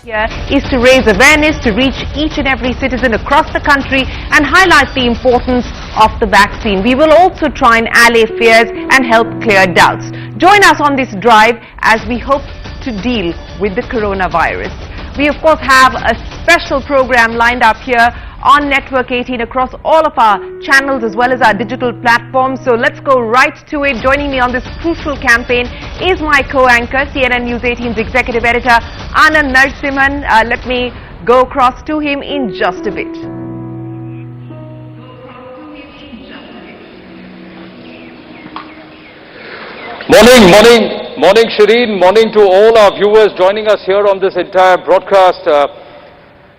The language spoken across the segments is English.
here is to raise awareness, to reach each and every citizen across the country and highlight the importance of the vaccine. We will also try and allay fears and help clear doubts. Join us on this drive as we hope to deal with the coronavirus. We of course have a special program lined up here on Network 18 across all of our channels as well as our digital platforms. So let's go right to it. Joining me on this crucial campaign is my co-anchor, CNN News 18's executive editor, Anand Narasimhan. Let me go across to him in just a bit. Morning Shireen, morning to all our viewers joining us here on this entire broadcast.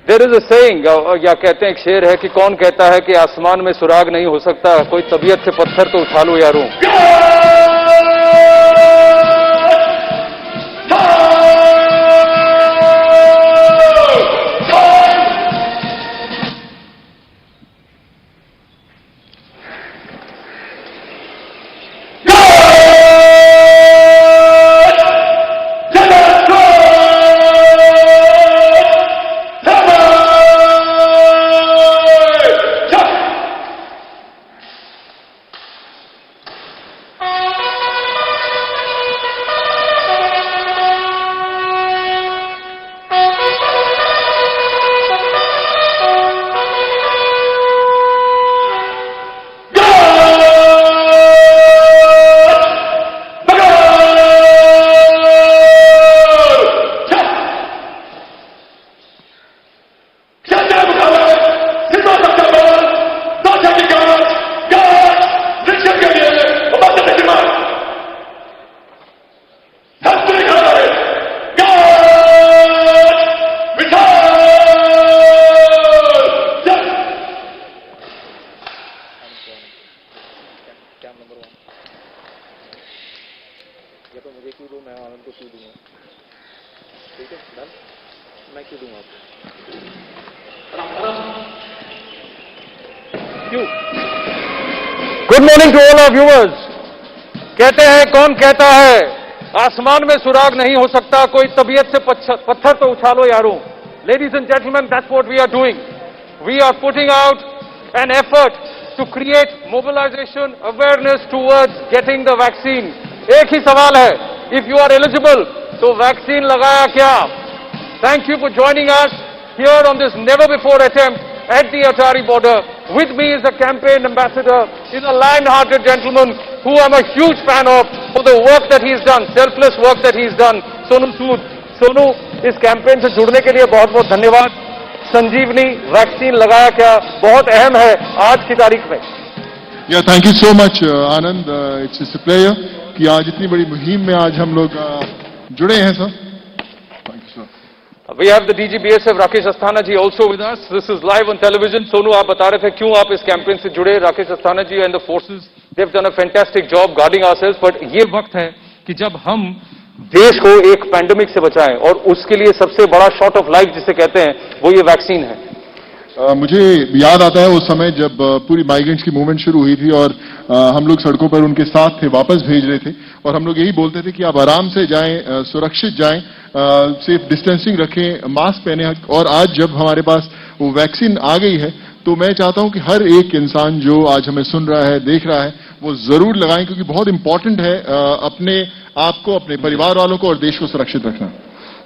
There is a saying, या कहते हैं एक शेर है कि कौन कहता है कि आसमान में सुराग नहीं हो सकता, कोई तबीयत से पत्थर तो उठा लो यारों। Good morning to all our viewers. कहते हैं कौन कहता है आसमान में सुराग नहीं हो सकता, कोई तबीयत से पत्थर तो उछालो यारों। Ladies and gentlemen, that's what we are doing. We are putting out an effort to create mobilization, awareness towards getting the vaccine. एक ही सवाल है, if you are eligible, तो वैक्सीन लगाया क्या? Thank you for joining us here on this never before attempt at the Atari border. With me is a campaign ambassador, is a lion-hearted gentleman who I'm a huge fan of for the work that he's done, selfless work that he's done, Sonu Sood. Sonu, इस campaign से जुड़ने के लिए बहुत बहुत धन्यवाद। संजीवनी vaccine लगाया क्या बहुत अहम है आज की तारीख में। Yeah, thank you so much, Anand. It's a pleasure कि आज इतनी बड़ी मुहिम में आज हम लोग जुड़े हैं sir. We have the DGBSF Rakesh Asthana ji also with us. This is live on television. Sonu, आप बता रहे थे क्यों आप इस कैंपेन से जुड़े। Rakesh Asthana ji and the forces, they've done a fantastic job guarding ourselves. But ये वक्त है कि जब हम देश को एक पैंडेमिक से बचाएं और उसके लिए सबसे बड़ा शॉट ऑफ लाइफ जिसे कहते हैं वो ये वैक्सीन है। मुझे याद आता है उस समय जब पूरी माइग्रेंट्स की मूवमेंट शुरू हुई थी और हम लोग सड़कों पर उनके साथ थे, वापस भेज रहे थे और हम लोग यही बोलते थे कि आप आराम से जाएं, सुरक्षित जाएं, सेफ डिस्टेंसिंग रखें, मास्क पहने। और आज जब हमारे पास वो वैक्सीन आ गई है तो मैं चाहता हूं कि हर एक इंसान जो आज हमें सुन रहा है, देख रहा है, वो जरूर लगाएं क्योंकि बहुत इंपॉर्टेंट है अपने आप को, अपने परिवार वालों को और देश को सुरक्षित रखना।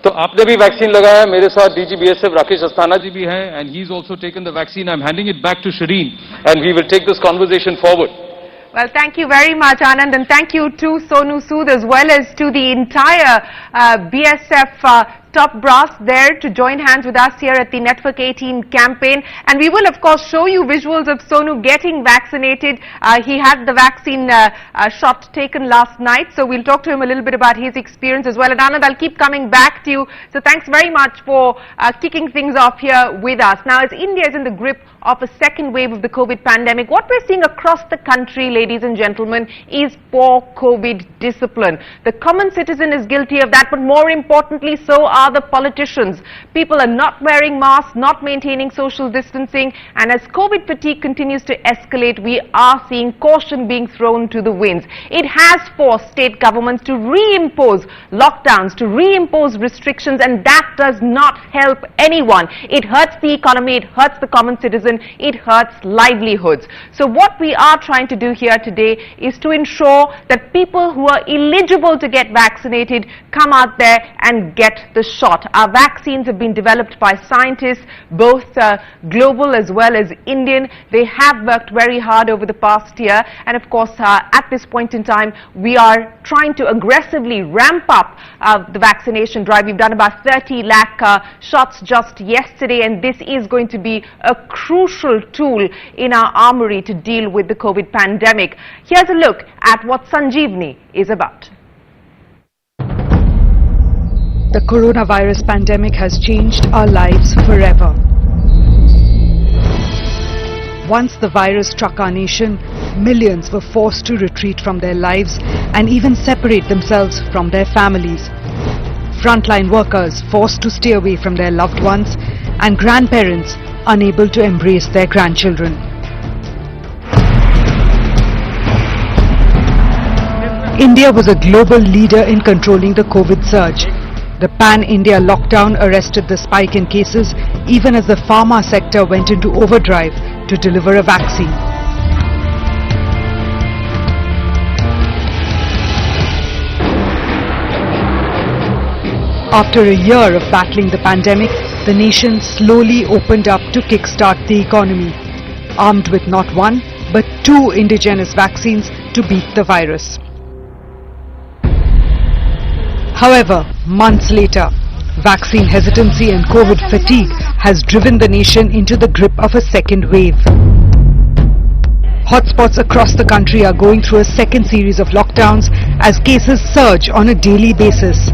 तो आपने भी वैक्सीन लगाया, मेरे साथ DGBSF राकेश अस्थाना जी भी हैं and he is also taken the vaccine. I am handing it back to Shireen and we will take this conversation forward. Well, thank you very much, Anand, and thank you to Sonu Sood as well as to the entire BSF top brass there to join hands with us here at the Network 18 campaign. And we will, of course, show you visuals of Sonu getting vaccinated. He had the vaccine shot taken last night, so we'll talk to him a little bit about his experience as well. And Anand, I'll keep coming back to you. So thanks very much for kicking things off here with us. Now, as India is in the grip of a second wave of the COVID pandemic, what we're seeing across the country, ladies and gentlemen, is poor COVID discipline. The common citizen is guilty of that, but more importantly, so are the politicians. People are not wearing masks, not maintaining social distancing, and as COVID fatigue continues to escalate, we are seeing caution being thrown to the winds. It has forced state governments to reimpose lockdowns, to reimpose restrictions, and that does not help anyone. It hurts the economy, it hurts the common citizen, it hurts livelihoods. So what we are trying to do here today is to ensure that people who are eligible to get vaccinated come out there and get the shot. Our vaccines have been developed by scientists, both global as well as Indian. They have worked very hard over the past year, and of course at this point in time we are trying to aggressively ramp up the vaccination drive. We've done about 30 lakh shots just yesterday, and this is going to be a crucial tool in our armory to deal with the COVID pandemic. Here's a look at what Sanjeevani is about. The coronavirus pandemic has changed our lives forever. Once the virus struck our nation, millions were forced to retreat from their lives and even separate themselves from their families. Frontline workers forced to stay away from their loved ones, and grandparents unable to embrace their grandchildren. India was a global leader in controlling the COVID surge. The pan-India lockdown arrested the spike in cases even as the pharma sector went into overdrive to deliver a vaccine. After a year of battling the pandemic, the nation slowly opened up to kickstart the economy, armed with not one but 2 indigenous vaccines to beat the virus. However, months later, vaccine hesitancy and COVID fatigue has driven the nation into the grip of a second wave. Hotspots across the country are going through a second series of lockdowns as cases surge on a daily basis.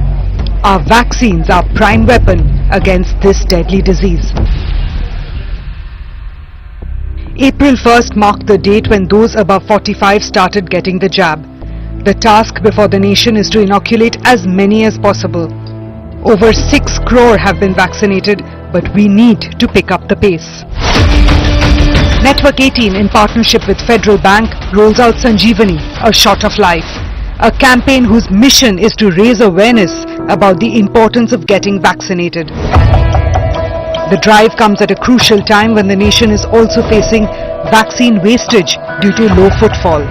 Our vaccines are prime weapon against this deadly disease. April 1st marked the date when those above 45 started getting the jab. The task before the nation is to inoculate as many as possible. Over 6 crore have been vaccinated, but we need to pick up the pace. Network 18, in partnership with Federal Bank, rolls out Sanjeevani, a shot of life. A campaign whose mission is to raise awareness about the importance of getting vaccinated. The drive comes at a crucial time when the nation is also facing vaccine wastage due to low footfall.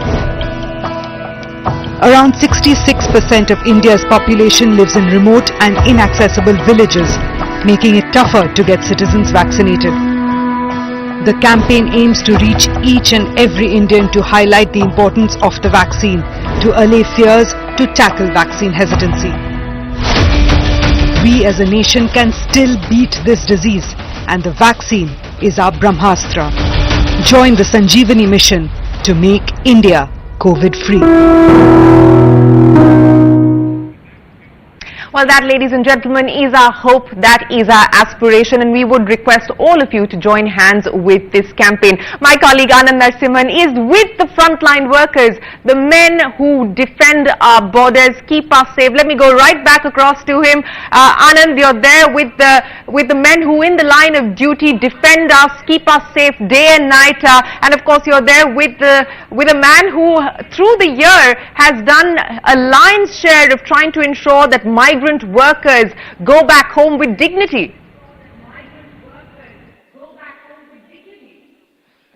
Around 66% of India's population lives in remote and inaccessible villages, making it tougher to get citizens vaccinated. The campaign aims to reach each and every Indian to highlight the importance of the vaccine, to allay fears, to tackle vaccine hesitancy. We as a nation can still beat this disease, and the vaccine is our Brahmastra. Join the Sanjeevani mission to make India COVID-free. Well, that, ladies and gentlemen, is our hope, that is our aspiration, and we would request all of you to join hands with this campaign. My colleague Anand Narasimhan is with the frontline workers, the men who defend our borders, keep us safe. Let me go right back across to him. Anand, you're there with the men who in the line of duty defend us, keep us safe day and night, and of course you're there with a man who through the year has done a lion's share of trying to ensure that migrant workers go back home with dignity.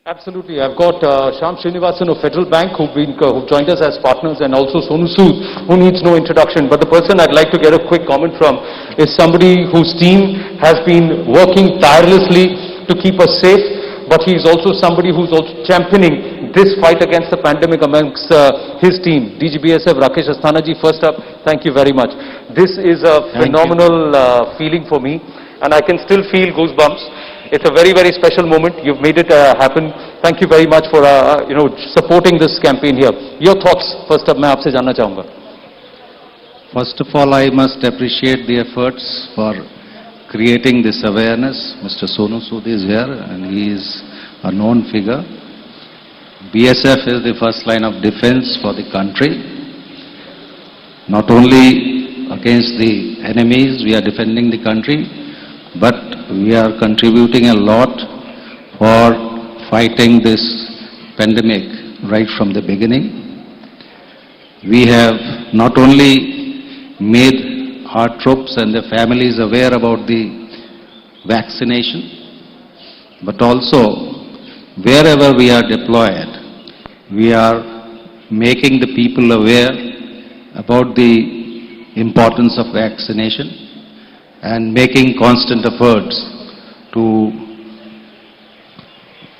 Absolutely. I've got Shyam Srinivasan of Federal Bank who've joined us as partners, and also Sonu Sood, who needs no introduction. But the person I'd like to get a quick comment from is somebody whose team has been working tirelessly to keep us safe, but he's also somebody who's also championing this fight against the pandemic amongst his team. DGBSF Rakesh Asthana ji, first up, thank you very much. This is a phenomenal feeling for me, and I can still feel goosebumps. It's a very, very special moment. You've made it happen. Thank you very much for supporting this campaign here. Your thoughts, first up, मैं आपसे जानना चाहूँगा. First of all, I must appreciate the efforts for creating this awareness. Mr. Sonu Sood is here, and he is a known figure. BSF is the first line of defense for the country. Not only against the enemies, we are defending the country, but we are contributing a lot for fighting this pandemic right from the beginning. We have not only made our troops and their families aware about the vaccination, but also wherever we are deployed, we are making the people aware about the importance of vaccination and making constant efforts to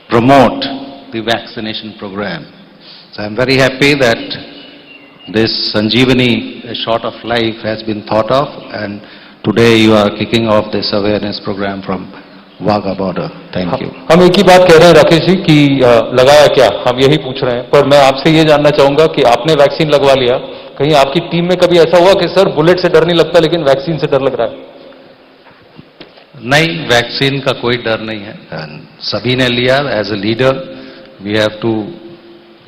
promote the vaccination program. So I'm very happy that this Sanjeevani, a shot of life, has been thought of, and today you are kicking off this awareness program from Wagah border. Thank you. हम एक ही बात कह रहे हैं राकेश जी कि लगाया क्या, हम यही पूछ रहे हैं, पर मैं आपसे ये जानना चाहूंगा कि आपने वैक्सीन लगवा लिया, कहीं आपकी टीम में कभी ऐसा हुआ कि सर बुलेट से डर नहीं लगता लेकिन वैक्सीन से डर लग रहा है? नहीं, वैक्सीन का कोई डर नहीं है, सभी ने लिया. As a leader we have to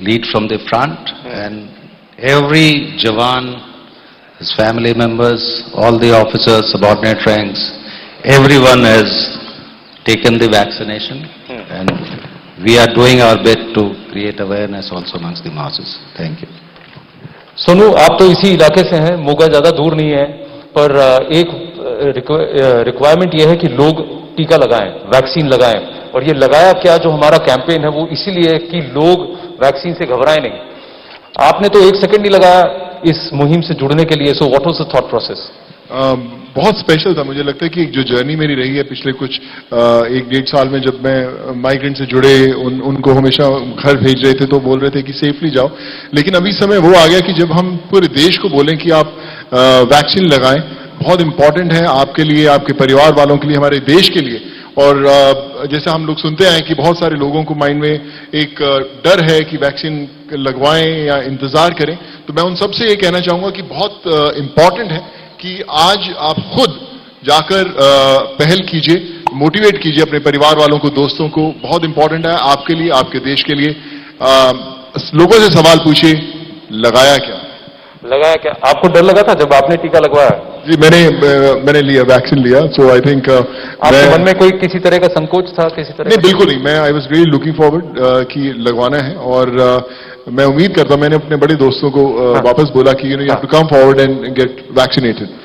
lead from the front, and every jawan, his family members, all the officers, subordinate ranks, everyone has taken the vaccination, and we are doing our bit to create awareness also amongst the masses. Thank you. Sonu, आप तो इसी इलाके से हैं, मोगा ज्यादा दूर नहीं है, पर एक रिक्वायरमेंट ये है कि लोग टीका लगाएं, वैक्सीन लगाएं, और ये लगाया क्या जो हमारा कैंपेन है वो इसीलिए कि लोग वैक्सीन से घबराएं नहीं. आपने तो एक सेकंड नहीं लगाया इस मुहिम से जुड़ने के लिए, so what was the thought process? बहुत स्पेशल था. मुझे लगता है कि जो जर्नी मेरी रही है पिछले कुछ 1-1.5 साल में, जब मैं माइग्रेंट से जुड़े उनको हमेशा घर भेज रहे थे तो बोल रहे थे कि सेफली जाओ, लेकिन अभी समय वो आ गया कि जब हम पूरे देश को बोलें कि आप वैक्सीन लगाएं, बहुत इंपॉर्टेंट है आपके लिए, आपके परिवार वालों के लिए, हमारे देश के लिए. और जैसे हम लोग सुनते हैं कि बहुत सारे लोगों को माइंड में एक डर है कि वैक्सीन लगवाएं या इंतजार करें, तो मैं उन सबसे ये कहना चाहूंगा कि बहुत इंपॉर्टेंट है कि आज आप खुद जाकर पहल कीजिए, मोटिवेट कीजिए अपने परिवार वालों को, दोस्तों को. बहुत इंपॉर्टेंट है आपके लिए, आपके देश के लिए. लोगों से सवाल पूछिए, लगाया क्या? लगाया क्या? आपको डर लगा था जब आपने टीका लगवाया? जी, मैंने लिया, वैक्सीन लिया. सो आई थिंक आपके मन में कोई किसी तरह का संकोच था, किसी तरह? नहीं, बिल्कुल नहीं. मैं I was really looking forward कि लगवाना है, और मैं उम्मीद करता हूं, मैंने अपने बड़े दोस्तों को वापस बोला कि you have to come forward and get vaccinated.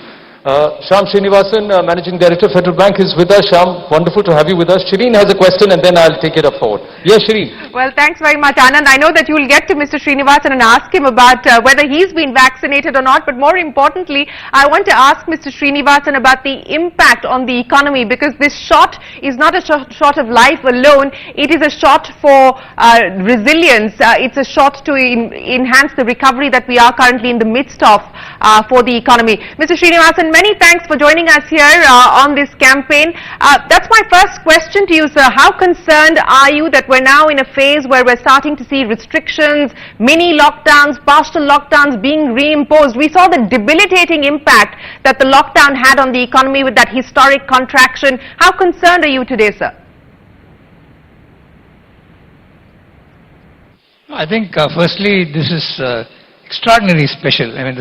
Shyam Srinivasan, Managing Director, Federal Bank, is with us. Shyam, wonderful to have you with us. Shireen has a question, and then I'll take it up forward. Yes, Shireen. Well, thanks very much, Anand. I know that you will get to Mr. Srinivasan and ask him about whether he's been vaccinated or not, but more importantly, I want to ask Mr. Srinivasan about the impact on the economy, because this shot is not a shot of life alone. It is a shot for resilience. It's a shot to enhance the recovery that we are currently in the midst of for the economy. Mr. Srinivasan, many thanks for joining us here on this campaign. That's my first question to you, sir. How concerned are you that we're now in a phase where we're starting to see restrictions, mini lockdowns, partial lockdowns being reimposed? We saw the debilitating impact that the lockdown had on the economy with that historic contraction. How concerned are you today, sir? I think firstly this is extraordinarily special. I mean,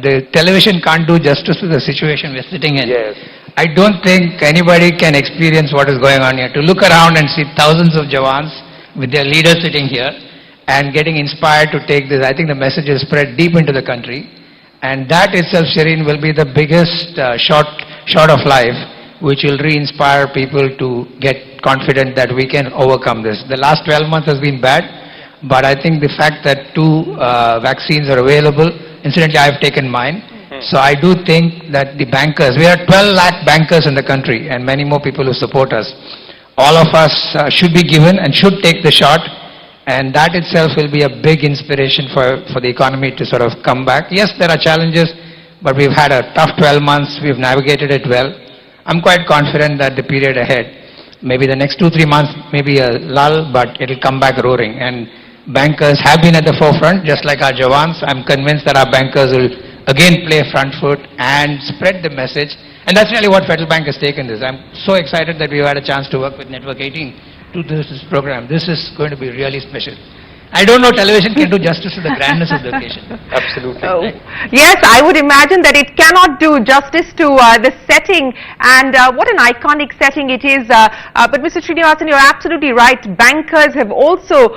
the television can't do justice to the situation we're sitting in. Yes. I don't think anybody can experience what is going on here. To look around and see thousands of Jawans with their leaders sitting here and getting inspired to take this, I think the message is spread deep into the country. And that itself, Shireen, will be the biggest shot of life, which will re-inspire people to get confident that we can overcome this. The last 12 months has been bad. But I think the fact that 2 vaccines are available, incidentally I have taken mine, so I do think that the bankers, we are 12 lakh bankers in the country and many more people who support us. All of us should be given and should take the shot, and that itself will be a big inspiration for the economy to sort of come back. Yes, there are challenges, but we've had a tough 12 months, we've navigated it well. I'm quite confident that the period ahead, maybe the next 2-3 months may be a lull, but it'll come back roaring. And bankers have been at the forefront, just like our Jawans. I'm convinced that our bankers will again play front foot and spread the message. And that's really what Federal Bank has taken this. I'm so excited that we've had a chance to work with Network 18 to do this program. This is going to be really special. I don't know television can do justice to the grandness of the occasion. Absolutely. Oh. Yes, I would imagine that it cannot do justice to the setting, and what an iconic setting it is. But Mr. Srinivasan, you're absolutely right. Bankers have also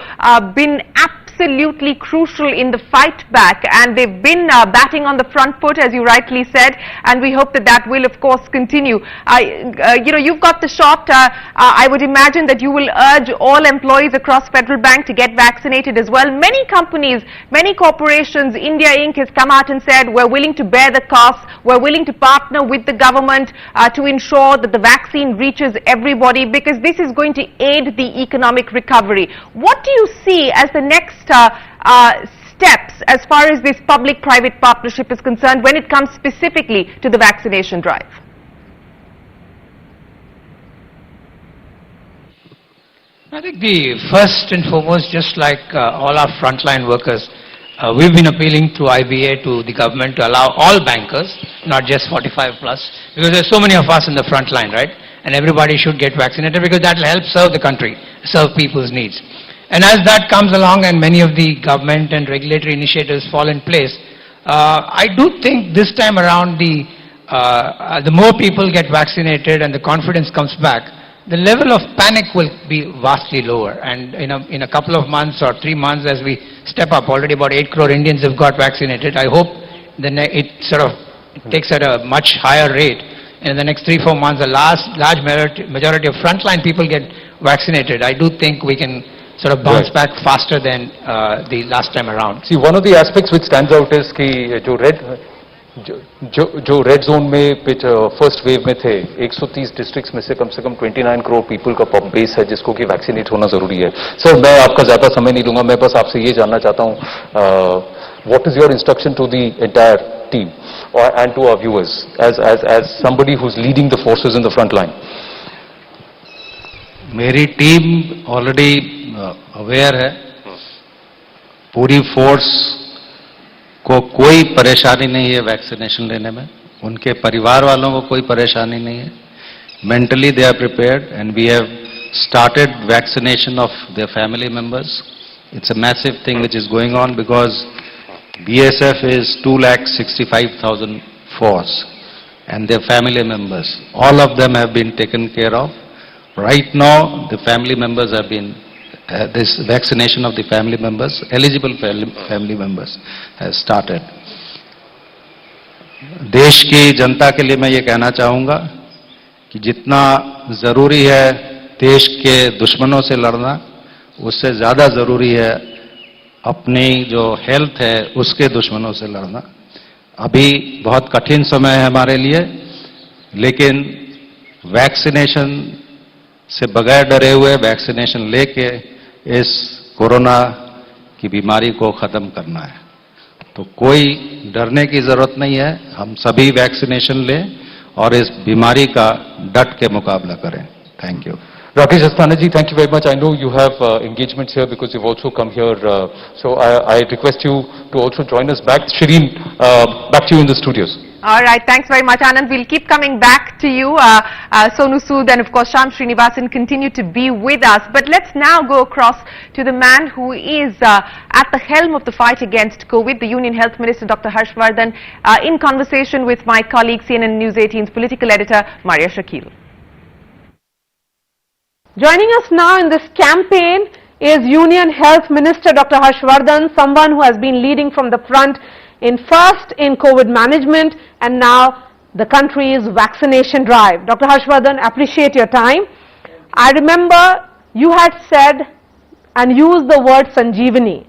been absolutely crucial in the fight back, and they've been batting on the front foot, as you rightly said, and we hope that that will of course continue. You know, you've got the shot. I would imagine that you will urge all employees across Federal Bank to get vaccinated as well. Many companies, many corporations, India Inc. has come out and said we're willing to bear the costs, we're willing to partner with the government to ensure that the vaccine reaches everybody, because this is going to aid the economic recovery. What do you see as the next steps as far as this public-private partnership is concerned when it comes specifically to the vaccination drive? I think the first and foremost, just like all our frontline workers, we've been appealing to IBA, to the government, to allow all bankers, not just 45 plus, because there's so many of us in the front line, right? And everybody should get vaccinated because that will help serve the country, serve people's needs. And as that comes along and many of the government and regulatory initiatives fall in place, I do think this time around the more people get vaccinated and the confidence comes back, the level of panic will be vastly lower. And in a couple of months or 3 months, as we step up, already about 8 crore Indians have got vaccinated. I hope it takes at a much higher rate. And in the next 3-4 months, a large majority of frontline people get vaccinated. I do think we can sort of bounce back faster than the last time around. See, one of the aspects which stands out is कि जो red zone में first wave में थे 130 districts में से कम 29 crore people का pop base है जिसको कि वैक्सीनेट होना जरूरी है. सर, मैं आपका ज्यादा समय नहीं लूंगा, मैं बस आपसे ये जानना चाहता हूं, what is your instruction to the entire team and to our viewers as somebody who is leading the forces in the front line? मेरी टीम ऑलरेडी अवेयर है. पूरी फोर्स को कोई परेशानी नहीं है वैक्सीनेशन लेने में, उनके परिवार वालों को कोई परेशानी नहीं है. Mentally they are prepared and we have started vaccination of their family members. It's a massive thing which is going on because BSF is 2,65,000 force and their family members. All of them have been taken care of. Right now, the family members have been this vaccination of the family members, eligible family members, has started. देश की जनता के लिए मैं ये कहना चाहूँगा कि जितना ज़रूरी है देश के दुश्मनों से लड़ना, उससे ज़्यादा ज़रूरी है अपनी जो हेल्थ है उसके दुश्मनों से लड़ना. अभी बहुत कठिन समय है हमारे लिए, लेकिन वैक्सीनेशन से बगैर डरे हुए वैक्सीनेशन लेके इस कोरोना की बीमारी को खत्म करना है. तो कोई डरने की जरूरत नहीं है, हम सभी वैक्सीनेशन लें और इस बीमारी का डट के मुकाबला करें. Thank you. Rakesh Asthana ji, thank you very much. I know you have engagements here because you've also come here. So I request you to also join us back. Shireen, back to you in the studios. All right, thanks very much, Anand. We'll keep coming back to you. Sonu Sood and of course Shyam Srinivasan continue to be with us. But let's now go across to the man who is at the helm of the fight against COVID, the Union Health Minister, Dr. Harshvardhan, in conversation with my colleague, CNN News 18's political editor, Maria Shakil. Joining us now in this campaign is Union Health Minister Dr. Harshvardhan, someone who has been leading from the front first in COVID management and now the country's vaccination drive. Dr. Harshvardhan, appreciate your time. I remember you had said and used the word Sanjeevani.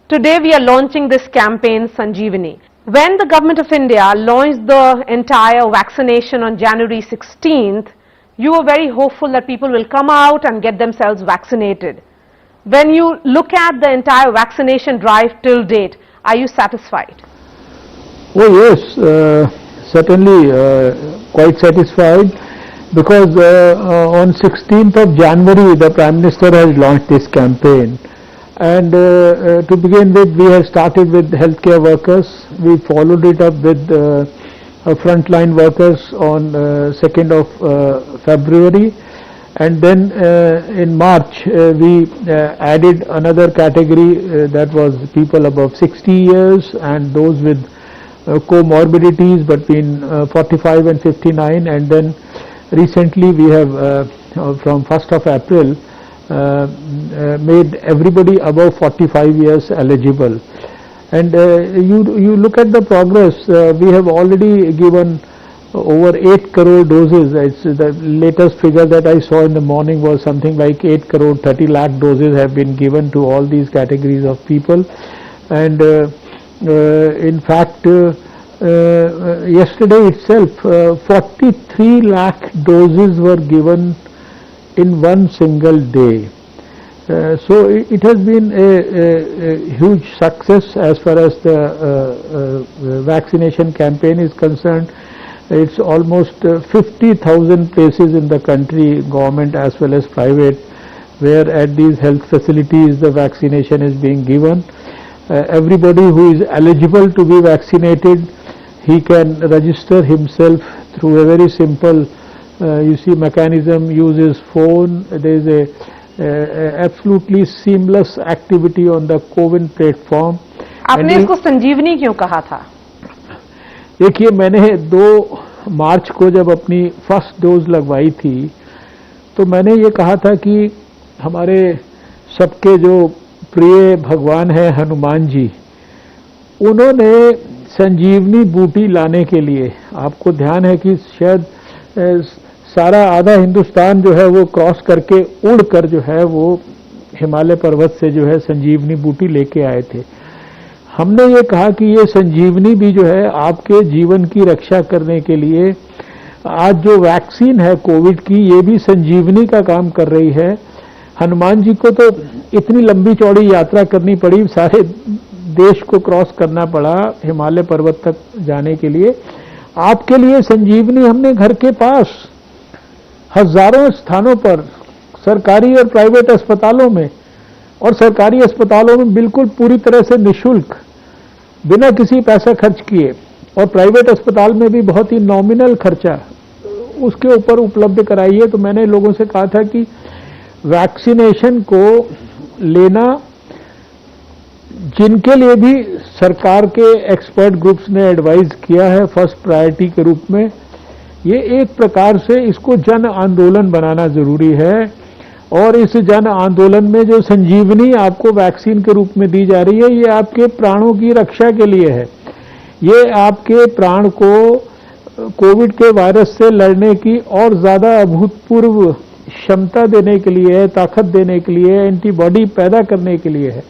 Today we are launching this campaign Sanjeevani. When the Government of India launched the entire vaccination on January 16th, you were very hopeful that people will come out and get themselves vaccinated. When you look at the entire vaccination drive till date, are you satisfied? Oh yes, certainly quite satisfied, because on 16th of January the Prime Minister has launched this campaign, and to begin with we have started with healthcare workers. We followed it up with frontline workers on 2nd of February, And then in March we added another category that was people above 60 years and those with comorbidities between 45 and 59, and then recently we have from 1st of April made everybody above 45 years eligible. And you look at the progress, we have already given over 8 crore doses. It's the latest figure that I saw in the morning was something like 8 crore 30 lakh doses have been given to all these categories of people. And in fact yesterday itself 43 lakh doses were given in one single day. So it has been a huge success as far as the vaccination campaign is concerned. It's almost 50,000 places in the country, government as well as private, where at these health facilities the vaccination is being given. Everybody who is eligible to be vaccinated, he can register himself through a very simple mechanism, uses phone. There is a absolutely seamless activity on the CoWIN platform. आपने इसको संजीवनी क्यों कहा था? देखिए, मैंने 2 मार्च को जब अपनी फर्स्ट डोज लगवाई थी तो मैंने ये कहा था कि हमारे सबके जो प्रिय भगवान है हनुमान जी, उन्होंने संजीवनी बूटी लाने के लिए, आपको ध्यान है कि शायद सारा आधा हिंदुस्तान जो है वो क्रॉस करके उड़कर जो है वो हिमालय पर्वत से जो है संजीवनी बूटी लेके आए थे। हमने ये कहा कि ये संजीवनी भी जो है आपके जीवन की रक्षा करने के लिए, आज जो वैक्सीन है कोविड की, ये भी संजीवनी का काम कर रही है। हनुमान जी को तो इतनी लंबी चौड़ी यात्रा करनी पड़ी, सारे देश को क्रॉस करना पड़ा हिमालय पर्वत तक जाने के लिए। आपके लिए संजीवनी हमने घर के पास हजारों स्थानों पर, सरकारी और प्राइवेट अस्पतालों में, और सरकारी अस्पतालों में बिल्कुल पूरी तरह से निःशुल्क, बिना किसी पैसा खर्च किए, और प्राइवेट अस्पताल में भी बहुत ही नॉमिनल खर्चा उसके ऊपर उपलब्ध कराई है। तो मैंने लोगों से कहा था कि वैक्सीनेशन को लेना, जिनके लिए भी सरकार के एक्सपर्ट ग्रुप्स ने एडवाइज किया है फर्स्ट प्रायोरिटी के रूप में, ये एक प्रकार से इसको जन आंदोलन बनाना जरूरी है। और इस जन आंदोलन में जो संजीवनी आपको वैक्सीन के रूप में दी जा रही है, ये आपके प्राणों की रक्षा के लिए है। ये आपके प्राण को कोविड के वायरस से लड़ने की और ज्यादा अभूतपूर्व क्षमता देने के लिए है, ताकत देने के लिए, एंटीबॉडी पैदा करने के लिए है।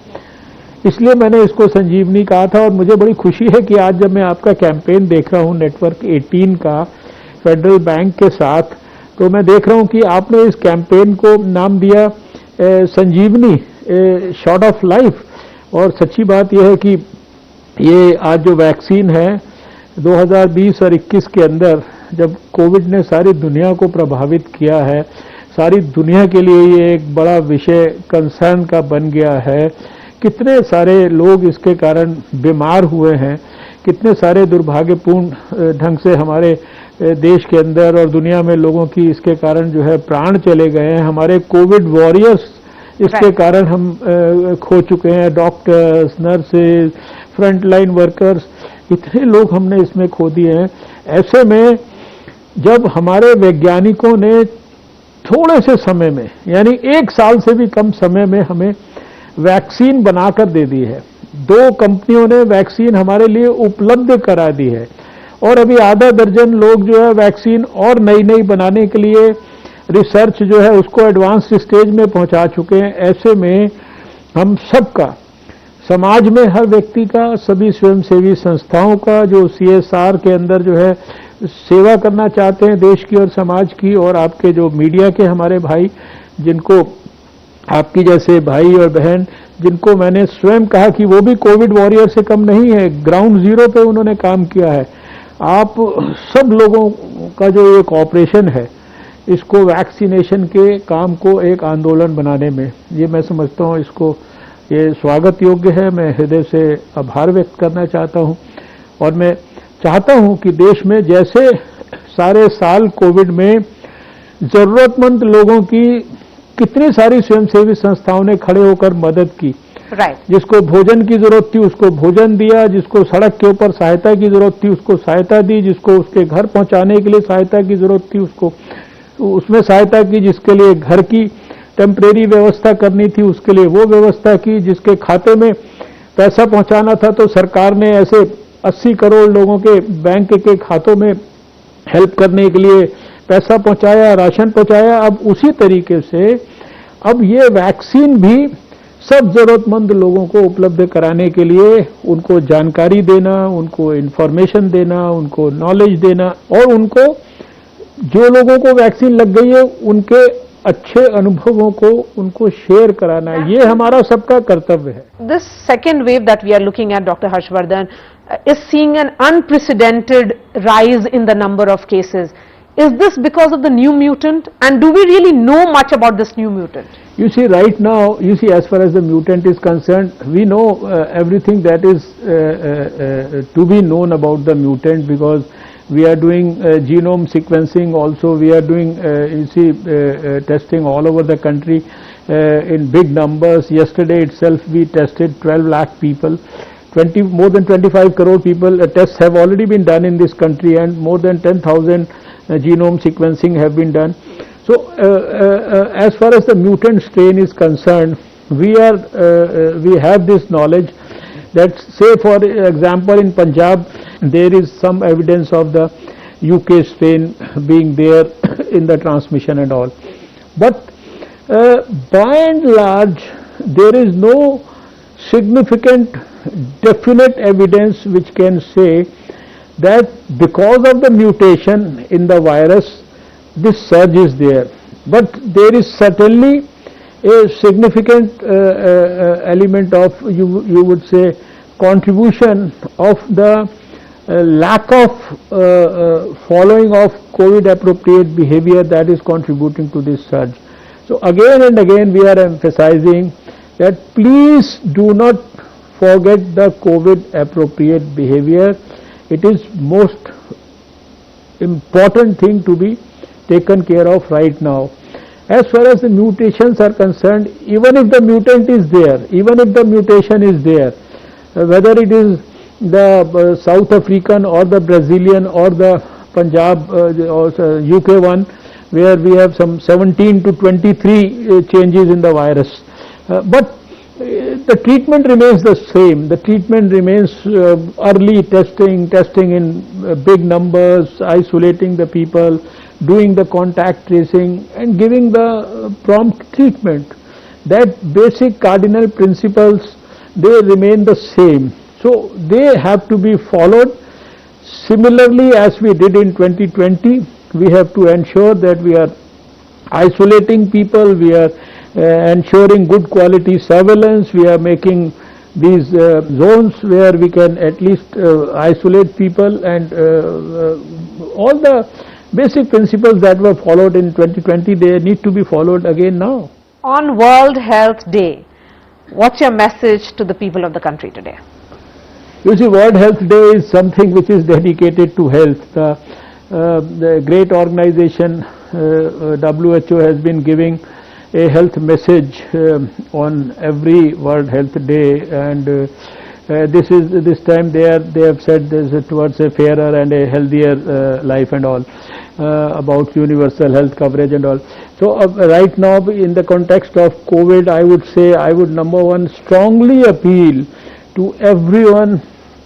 इसलिए मैंने इसको संजीवनी कहा था। और मुझे बड़ी खुशी है कि आज जब मैं आपका कैंपेन देख रहा हूं नेटवर्क 18 का फेडरल बैंक के साथ, तो मैं देख रहा हूं कि आपने इस कैंपेन को नाम दिया संजीवनी, शॉट ऑफ लाइफ। और सच्ची बात यह है कि ये आज जो वैक्सीन है 2020 और 21 के अंदर, जब कोविड ने सारी दुनिया को प्रभावित किया है, सारी दुनिया के लिए ये एक बड़ा विषय कंसर्न का बन गया है। कितने सारे लोग इसके कारण बीमार हुए हैं, कितने सारे दुर्भाग्यपूर्ण ढंग से हमारे देश के अंदर और दुनिया में लोगों की इसके कारण जो है प्राण चले गए हैं। हमारे कोविड वॉरियर्स इसके कारण हम खो चुके हैं, डॉक्टर्स, नर्सेज, फ्रंटलाइन वर्कर्स, इतने लोग हमने इसमें खो दिए हैं। ऐसे में जब हमारे वैज्ञानिकों ने थोड़े से समय में, यानी 1 साल से भी कम समय में हमें वैक्सीन बनाकर दे दी है, 2 कंपनियों ने वैक्सीन हमारे लिए उपलब्ध करा दी है, और अभी आधा दर्जन लोग जो है वैक्सीन और नई नई बनाने के लिए रिसर्च जो है उसको एडवांस स्टेज में पहुंचा चुके हैं। ऐसे में हम सबका, समाज में हर व्यक्ति का, सभी स्वयंसेवी संस्थाओं का जो CSR के अंदर जो है सेवा करना चाहते हैं देश की और समाज की, और आपके जो मीडिया के हमारे भाई, जिनको आपकी जैसे भाई और बहन, जिनको मैंने स्वयं कहा कि वो भी कोविड वॉरियर से कम नहीं है, ग्राउंड जीरो पे उन्होंने काम किया है। आप सब लोगों का जो एक ऑपरेशन है, इसको वैक्सीनेशन के काम को एक आंदोलन बनाने में, ये मैं समझता हूँ इसको ये स्वागत योग्य है। मैं हृदय से आभार व्यक्त करना चाहता हूँ। और मैं चाहता हूँ कि देश में जैसे सारे साल कोविड में जरूरतमंद लोगों की कितनी सारी स्वयंसेवी संस्थाओं ने खड़े होकर मदद की। Right. जिसको भोजन की जरूरत थी उसको भोजन दिया, जिसको सड़क के ऊपर सहायता की जरूरत थी उसको सहायता दी, जिसको उसके घर पहुंचाने के लिए सहायता की जरूरत थी उसको उसमें सहायता की, जिसके लिए घर की टेम्परेरी व्यवस्था करनी थी उसके लिए वो व्यवस्था की, जिसके खाते में पैसा पहुंचाना था तो सरकार ने ऐसे 80 करोड़ लोगों के बैंक के खातों में हेल्प करने के लिए पैसा पहुंचाया, राशन पहुंचाया। अब उसी तरीके से अब ये वैक्सीन भी सब जरूरतमंद लोगों को उपलब्ध कराने के लिए उनको जानकारी देना, उनको इंफॉर्मेशन देना, उनको नॉलेज देना और उनको जो लोगों को वैक्सीन लग गई है उनके अच्छे अनुभवों को उनको शेयर कराना, ये हमारा सबका कर्तव्य है। This second wave that we are looking at, Dr. Harshvardhan, is seeing an unprecedented rise in the number of cases. Is this because of the new mutant, and do we really know much about this new mutant? You see, right now, as far as the mutant is concerned, we know everything that is to be known about the mutant, because we are doing genome sequencing also, we are doing testing all over the country in big numbers. Yesterday itself we tested 12 lakh people. More than 25 crore people tests have already been done in this country, and more than 10,000 genome sequencing have been done. So as far as the mutant strain is concerned, we have this knowledge that, say for example, in Punjab there is some evidence of the UK strain being there in the transmission and all, but by and large there is no significant definite evidence which can say that because of the mutation in the virus this surge is there. But there is certainly a significant element of, you would say, contribution of the lack of following of COVID appropriate behavior that is contributing to this surge. So again and again we are emphasizing that please do not forget the COVID appropriate behavior. It is most important thing to be taken care of right now. As far as the mutations are concerned, even if the mutant is there, even if the mutation is there, whether it is the South African or the Brazilian or the Punjab or UK one, where we have some 17 to 23 changes in the virus, but the treatment remains the same. The treatment remains early testing in big numbers, isolating the people, doing the contact tracing and giving the prompt treatment. That basic cardinal principles, they remain the same. So they have to be followed. Similarly, as we did in 2020, we have to ensure that we are isolating people, we are ensuring good quality surveillance, we are making these zones where we can at least isolate people, and all the basic principles that were followed in 2020, they need to be followed again now. On World Health Day, what's your message to the people of the country today? You see, World Health Day is something which is dedicated to health. The great organization WHO has been giving a health message on every World Health Day, and this time they have said this towards a fairer and a healthier life and all, about universal health coverage and all. So right now, in the context of COVID, I would say, I would number one strongly appeal to everyone,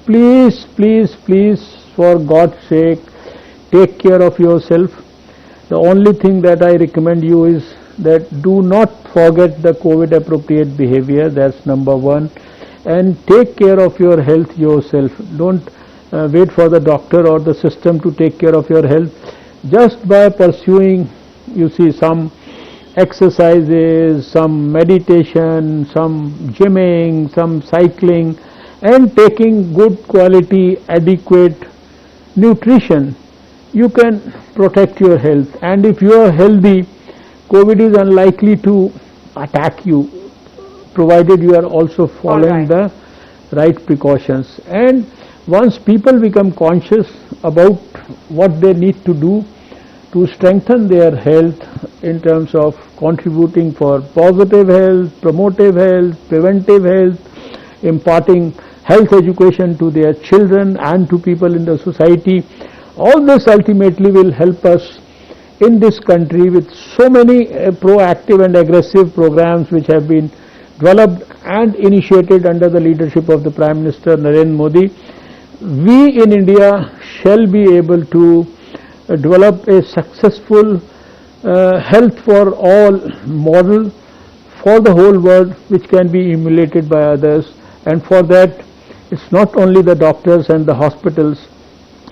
please, please, please, for God's sake, take care of yourself. The only thing that I recommend you is that do not forget the COVID appropriate behavior, that's number one, and take care of your health yourself. Don't wait for the doctor or the system to take care of your health. Just by pursuing, you see, some exercises, some meditation, some gymming, some cycling, and taking good quality, adequate nutrition, you can protect your health. And if you are healthy, COVID is unlikely to attack you, provided you are also following the right precautions. And once people become conscious about what they need to do, to strengthen their health in terms of contributing for positive health, promotive health, preventive health, imparting health education to their children and to people in the society. All this ultimately will help us in this country with so many proactive and aggressive programs which have been developed and initiated under the leadership of the Prime Minister Narendra Modi. We in India shall be able to develop a successful health for all model for the whole world, which can be emulated by others, and for that it's not only the doctors and the hospitals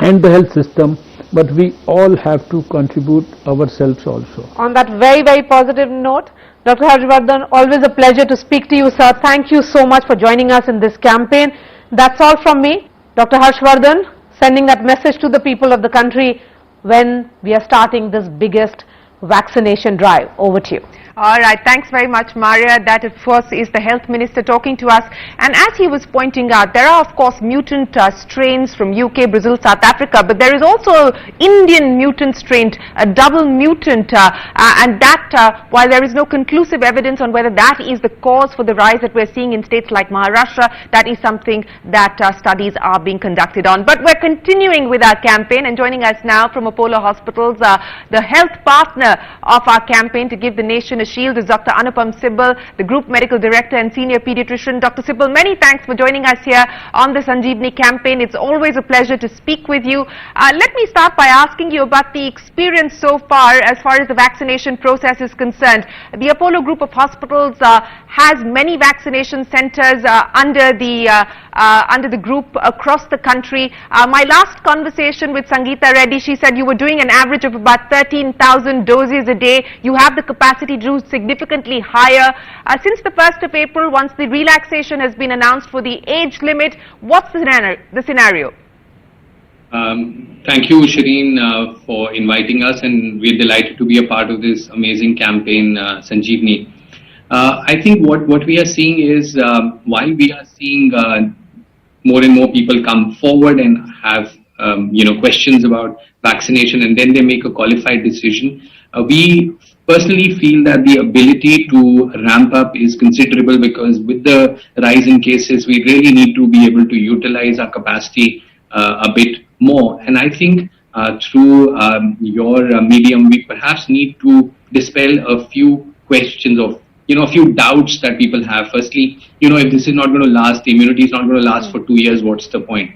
and the health system, but we all have to contribute ourselves also. On that very, very positive note, Dr. Harshvardhan, always a pleasure to speak to you, sir. Thank you so much for joining us in this campaign. That's all from me. Dr. Harshvardhan, sending that message to the people of the country when we are starting this biggest vaccination drive. Over to you. All right, thanks very much, Maria. That, of course, is the Health Minister talking to us. And as he was pointing out, there are, of course, mutant strains from UK, Brazil, South Africa, but there is also Indian mutant strain, a double mutant, and that, while there is no conclusive evidence on whether that is the cause for the rise that we're seeing in states like Maharashtra, that is something that studies are being conducted on. But we're continuing with our campaign, and joining us now from Apollo Hospitals, the health partner of our campaign to give the nation a shield is Dr. Anupam Sibal, the Group Medical Director and Senior Pediatrician. Dr. Sibal, many thanks for joining us here on the Sanjeevani campaign. It's always a pleasure to speak with you. Let me start by asking you about the experience so far as the vaccination process is concerned. The Apollo Group of Hospitals has many vaccination centers under the group across the country. My last conversation with Sangeeta Reddy, she said you were doing an average of about 13,000 doses a day. You have the capacity to do significantly higher. Since the 1st of April, once the relaxation has been announced for the age limit, what's the scenario? Thank you, Shireen, for inviting us, and we're delighted to be a part of this amazing campaign, Sanjeevani. I think what we are seeing is, while we are seeing more and more people come forward and have questions about vaccination, and then they make a qualified decision, we personally feel that the ability to ramp up is considerable, because with the rise in cases, we really need to be able to utilize our capacity a bit more. And I think through your medium, we perhaps need to dispel a few questions of, a few doubts that people have. Firstly, if this is not going to last, the immunity is not going to last for 2 years, what's the point?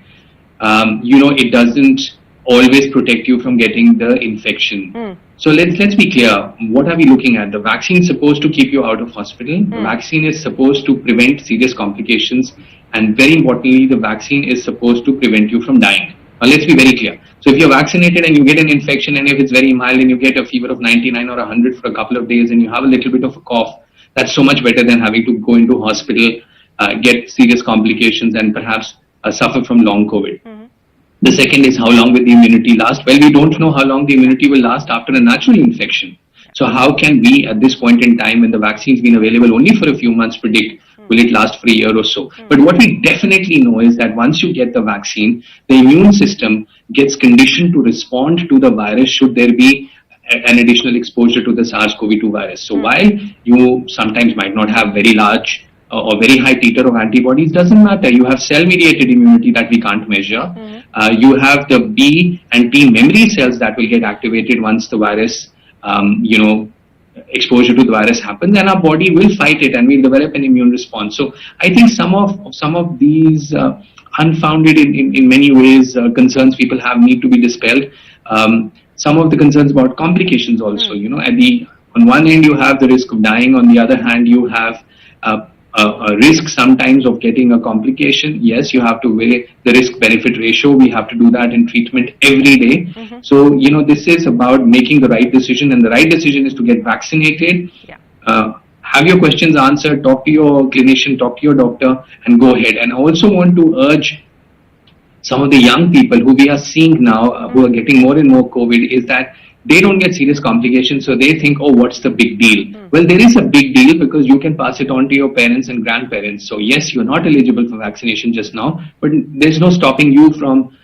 It doesn't always protect you from getting the infection. So let's be clear. What are we looking at? The vaccine is supposed to keep you out of hospital. The vaccine is supposed to prevent serious complications. And very importantly, the vaccine is supposed to prevent you from dying. Now let's be very clear. So if you're vaccinated and you get an infection, and if it's very mild and you get a fever of 99 or 100 for a couple of days and you have a little bit of a cough, that's so much better than having to go into hospital, get serious complications, and perhaps suffer from long COVID. The second is, how long will the immunity last? Well, we don't know how long the immunity will last after a natural infection. So how can we, at this point in time, when the vaccine's been available only for a few months, predict will it last for a year or so? But what we definitely know is that once you get the vaccine, the immune system gets conditioned to respond to the virus should there be an additional exposure to the SARS-CoV-2 virus. So while you sometimes might not have very large or very high titer of antibodies, doesn't matter. You have cell-mediated immunity that we can't measure. You have the B and T memory cells that will get activated once the virus, exposure to the virus happens, and our body will fight it and we'll develop an immune response. So I think some of these unfounded in many ways concerns people have need to be dispelled. Some of the concerns about complications also, on one end you have the risk of dying, on the other hand you have a risk sometimes of getting a complication. Yes, you have to weigh the risk-benefit ratio. We have to do that in treatment every day. So, this is about making the right decision, and the right decision is to get vaccinated. Have your questions answered, talk to your clinician, talk to your doctor, and go ahead. And I also want to urge some of the young people who we are seeing now, who are getting more and more COVID, is that they don't get serious complications, so they think, oh, what's the big deal? Well, there is a big deal, because you can pass it on to your parents and grandparents. So yes, you're not eligible for vaccination just now, but there's no stopping you from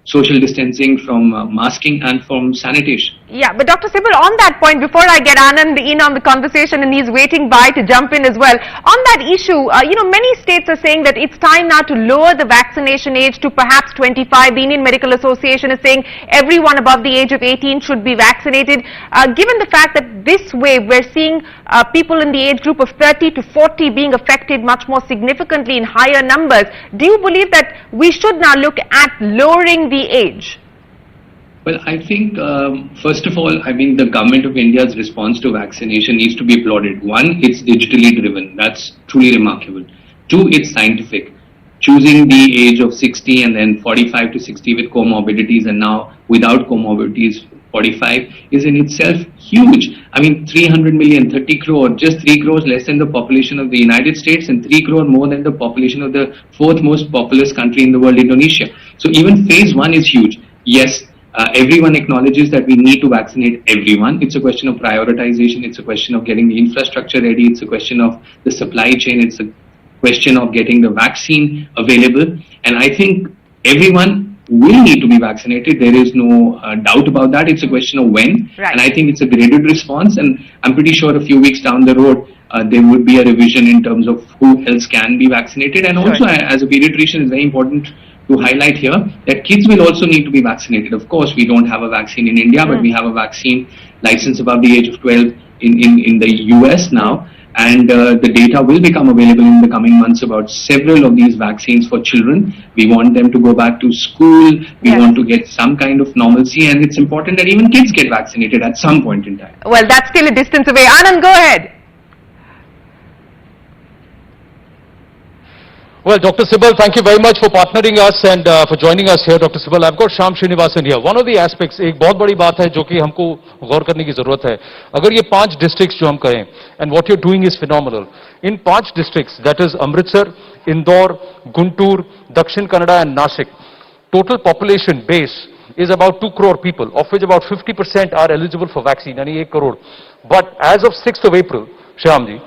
social distancing, from masking, and from sanitation. Yeah, but Dr. Sibal, on that point, before I get Anand in on the conversation, and he's waiting by to jump in as well, on that issue, many states are saying that it's time now to lower the vaccination age to perhaps 25. The Indian Medical Association is saying everyone above the age of 18 should be vaccinated. Given the fact that this wave, we're seeing people in the age group of 30 to 40 being affected much more significantly in higher numbers, do you believe that we should now look at lowering the age? Well, I think, first of all, the government of India's response to vaccination needs to be applauded. One, it's digitally driven. That's truly remarkable. Two, it's scientific. Choosing the age of 60 and then 45 to 60 with comorbidities, and now without comorbidities 45, is in itself huge. 300 million, 30 crore, just 3 crores less than the population of the United States and 3 crore more than the population of the fourth most populous country in the world, Indonesia. So even phase one is huge. Yes, everyone acknowledges that we need to vaccinate everyone. It's a question of prioritization. It's a question of getting the infrastructure ready. It's a question of the supply chain. It's a question of getting the vaccine available. And I think everyone will need to be vaccinated. There is no doubt about that. It's a question of when. Right. And I think it's a graded response. And I'm pretty sure a few weeks down the road, there would be a revision in terms of who else can be vaccinated. And also, as a pediatrician, it's very important to highlight here that kids will also need to be vaccinated. Of course, we don't have a vaccine in India, but we have a vaccine license above the age of 12 in the US now. And the data will become available in the coming months about several of these vaccines for children. We want them to go back to school. We want to get some kind of normalcy, and it's important that even kids get vaccinated at some point in time. Well, that's still a distance away. Anand, go ahead. Well, Dr. Sibal, thank you very much for partnering us and for joining us here, Dr. Sibal. I've got Shyam Srinivasan here. One of the aspects, एक बहुत बड़ी बात है जो कि हमको गौर करने की जरूरत है. अगर ये 5 districts जो हम कहें, and what you're doing is phenomenal. In 5 districts, that is Amritsar, Indore, Guntur, Dakshin Kannada and Nashik, total population base is about 2 crore people, of which about 50% are eligible for vaccine, यानी 1 crore. But as of 6th of April, Shyam ji,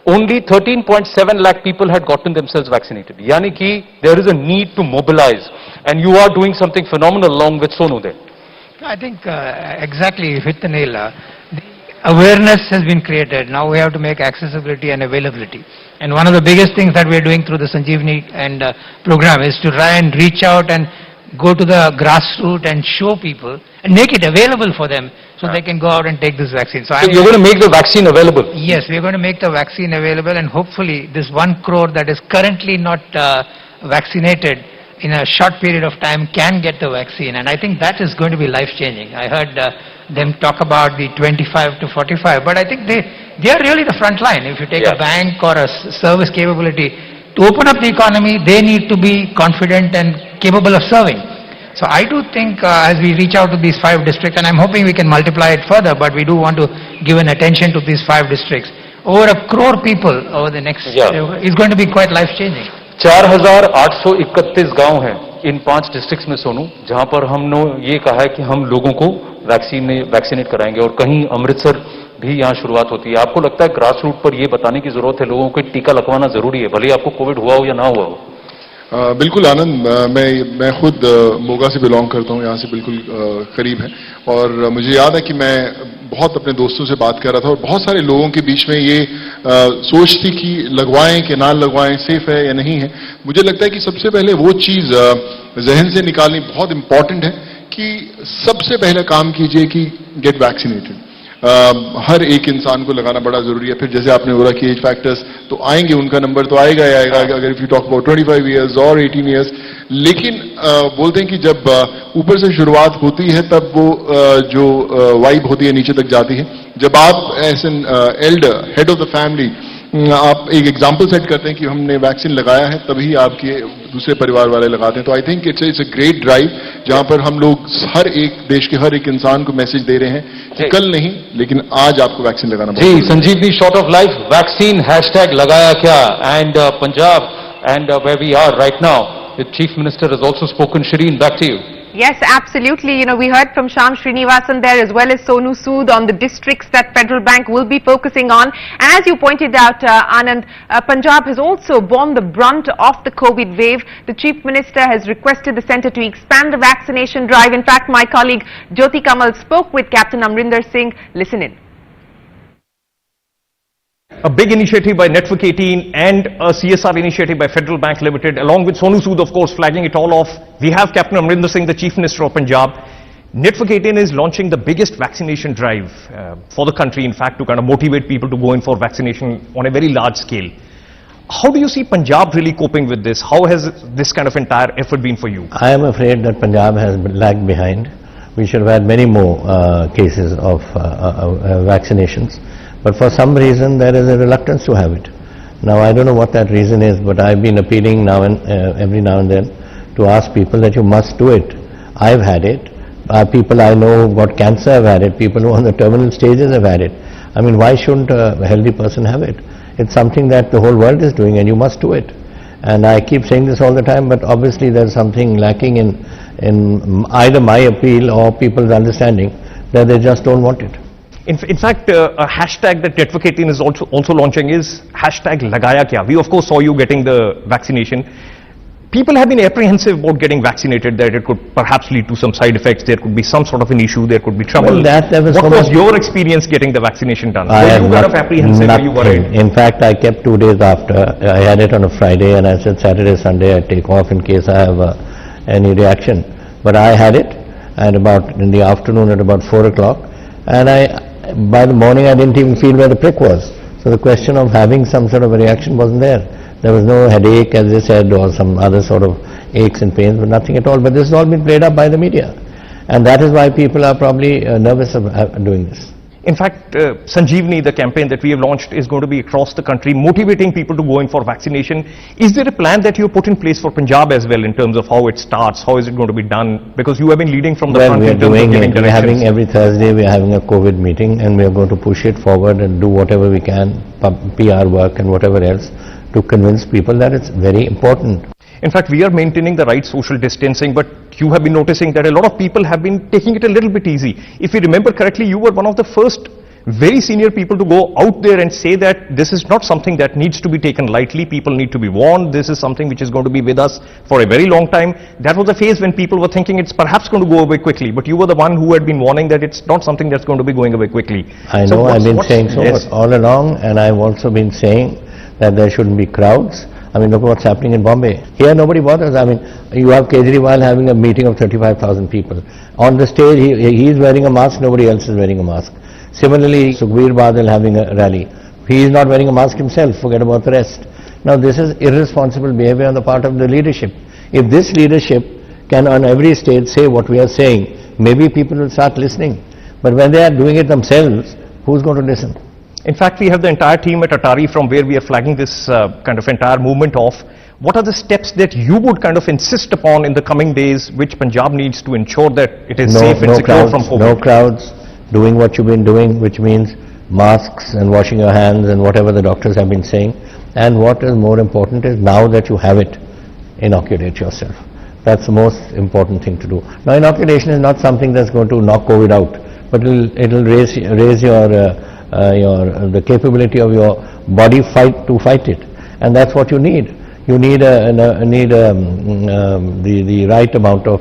only 13.7 lakh people had gotten themselves vaccinated. Yani ki there is a need to mobilize, and you are doing something phenomenal along with Sonu there. I think exactly, you hit the nail. The awareness has been created. Now we have to make accessibility and availability. And one of the biggest things that we are doing through the Sanjeevani and program is to try and reach out and go to the grassroots and show people and make it available for them so they can go out and take this vaccine. So you're going to make the vaccine available? Yes, we're going to make the vaccine available, and hopefully this 1 crore that is currently not vaccinated in a short period of time can get the vaccine, and I think that is going to be life-changing. I heard them talk about the 25 to 45, but I think they are really the front line. If you take a bank or a service capability, to open up the economy, they need to be confident and capable of serving. So I do think as we reach out to these 5 districts, and I'm hoping we can multiply it further, but we do want to give an attention to these 5 districts. Over 1 crore people over the next is going to be quite life-changing. 4,831 गांव हैं इन 5 districts में सोनू, जहां पर हमने ये कहा है कि हम लोगों को वैक्सीनेट कराएंगे, और कहीं अमृतसर भी यहाँ शुरुआत होती है. आपको लगता है ग्रास रूट पर ये बताने की जरूरत है, लोगों को टीका लगवाना जरूरी है, भले आपको कोविड हुआ हो या ना हुआ हो? बिल्कुल आनंद, मैं खुद मोगा से बिलोंग करता हूं, यहाँ से बिल्कुल करीब है, और मुझे याद है कि मैं बहुत अपने दोस्तों से बात कर रहा था और बहुत सारे लोगों के बीच में ये सोच थी कि लगवाएं कि ना लगवाएं, सेफ है या नहीं है. मुझे लगता है कि सबसे पहले वो चीज जहन से निकालनी बहुत इंपॉर्टेंट है कि सबसे पहले काम कीजिए कि गेट वैक्सीनेटेड. हर एक इंसान को लगाना बड़ा जरूरी है. फिर जैसे आपने बोला कि एज फैक्टर्स तो आएंगे, उनका नंबर तो आएगा ही आएगा, अगर if you talk about 25 years और 18 ईयर्स. लेकिन बोलते हैं कि जब ऊपर से शुरुआत होती है तब वो जो वाइब होती है नीचे तक जाती है. जब आप as an elder, head of the family, आप एक एग्जाम्पल सेट करते हैं कि हमने वैक्सीन लगाया है, तभी आपके दूसरे परिवार वाले लगाते हैं. तो I think it's a great drive जहां पर हम लोग हर एक देश के हर एक इंसान को मैसेज दे रहे हैं कि कल नहीं लेकिन आज आपको वैक्सीन लगाना जी. Sanjeevani shot of life vaccine hashtag लगाया क्या, and Punjab and where we are right now, the chief minister has also spoken. Shireen, back to you. Yes, absolutely. You know, we heard from Shyam Srinivasan there as well as Sonu Sood on the districts that Federal Bank will be focusing on. And as you pointed out, Anand, Punjab has also borne the brunt of the COVID wave. The Chief Minister has requested the centre to expand the vaccination drive. In fact, my colleague Jyoti Kamal spoke with Captain Amrinder Singh. Listen in. A big initiative by Network 18 and a CSR initiative by Federal Bank Limited, along with Sonu Sood, of course, flagging it all off. We have Captain Amrinder Singh, the Chief Minister of Punjab. Network 18 is launching the biggest vaccination drive for the country, in fact, to kind of motivate people to go in for vaccination on a very large scale. How do you see Punjab really coping with this? How has this kind of entire effort been for you? I am afraid that Punjab has lagged behind. We should have had many more cases of vaccinations. But for some reason there is a reluctance to have it. Now I don't know what that reason is, but I've been appealing now and every now and then to ask people that you must do it. I've had it. People I know who've got cancer have had it. People who are on the terminal stages have had it. I mean, why shouldn't a healthy person have it? It's something that the whole world is doing and you must do it. And I keep saying this all the time, but obviously there's something lacking in either my appeal or people's understanding that they just don't want it. In fact, a hashtag that Network 18 is also launching is hashtag Lagaya Kya. We of course saw you getting the vaccination. People have been apprehensive about getting vaccinated, that it could perhaps lead to some side effects, there could be some sort of an issue, there could be trouble. Well, what was your experience getting the vaccination done? I Were you kind of apprehensive? Were you worried? In fact, I kept 2 days after. I had it on a Friday and I said Saturday, Sunday I take off in case I have any reaction. But I had it and in the afternoon at about 4 o'clock, and by the morning I didn't even feel where the prick was. So the question of having some sort of a reaction wasn't there. There was no headache, as they said, or some other sort of aches and pains, but nothing at all. But this has all been played up by the media. And that is why people are probably nervous of doing this. In fact, Sanjeevani, the campaign that we have launched, is going to be across the country, motivating people to go in for vaccination. Is there a plan that you put in place for Punjab as well in terms of how it starts? How is it going to be done? Because you have been leading from the front in terms of giving directions. We're having every Thursday, we're having a COVID meeting and we're going to push it forward and do whatever we can, PR work and whatever else, to convince people that it's very important. In fact, we are maintaining the right social distancing, but you have been noticing that a lot of people have been taking it a little bit easy. If you remember correctly, you were one of the first very senior people to go out there and say that this is not something that needs to be taken lightly. People need to be warned. This is something which is going to be with us for a very long time. That was a phase when people were thinking it's perhaps going to go away quickly, but you were the one who had been warning that it's not something that's going to be going away quickly. I know, I've been saying so all along, and I've also been saying that there shouldn't be crowds. I mean, look what's happening in Bombay. Here nobody bothers. I mean, you have Kejriwal having a meeting of 35,000 people. On the stage, he is wearing a mask, nobody else is wearing a mask. Similarly, Sukhbir Badal having a rally. He is not wearing a mask himself, forget about the rest. Now, this is irresponsible behavior on the part of the leadership. If this leadership can on every stage say what we are saying, maybe people will start listening. But when they are doing it themselves, who's going to listen? In fact, we have the entire team at Atari from where we are flagging this kind of entire movement off. What are the steps that you would kind of insist upon in the coming days, which Punjab needs to ensure that it is safe and secure from COVID? No crowds, doing what you've been doing, which means masks and washing your hands and whatever the doctors have been saying. And what is more important is now that you have it, inoculate yourself. That's the most important thing to do. Now, inoculation is not something that's going to knock COVID out, but it'll raise the capability of your body to fight it, and that's what you need. You need the right amount of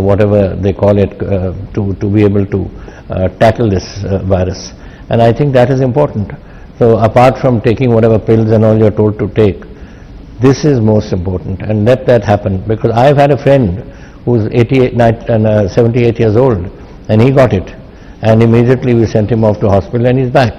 whatever they call it to be able to tackle this virus, and I think that is important. So apart from taking whatever pills and all you're told to take, this is most important, and let that happen. Because I've had a friend who's 78 years old, and he got it. And immediately we sent him off to hospital and he's back.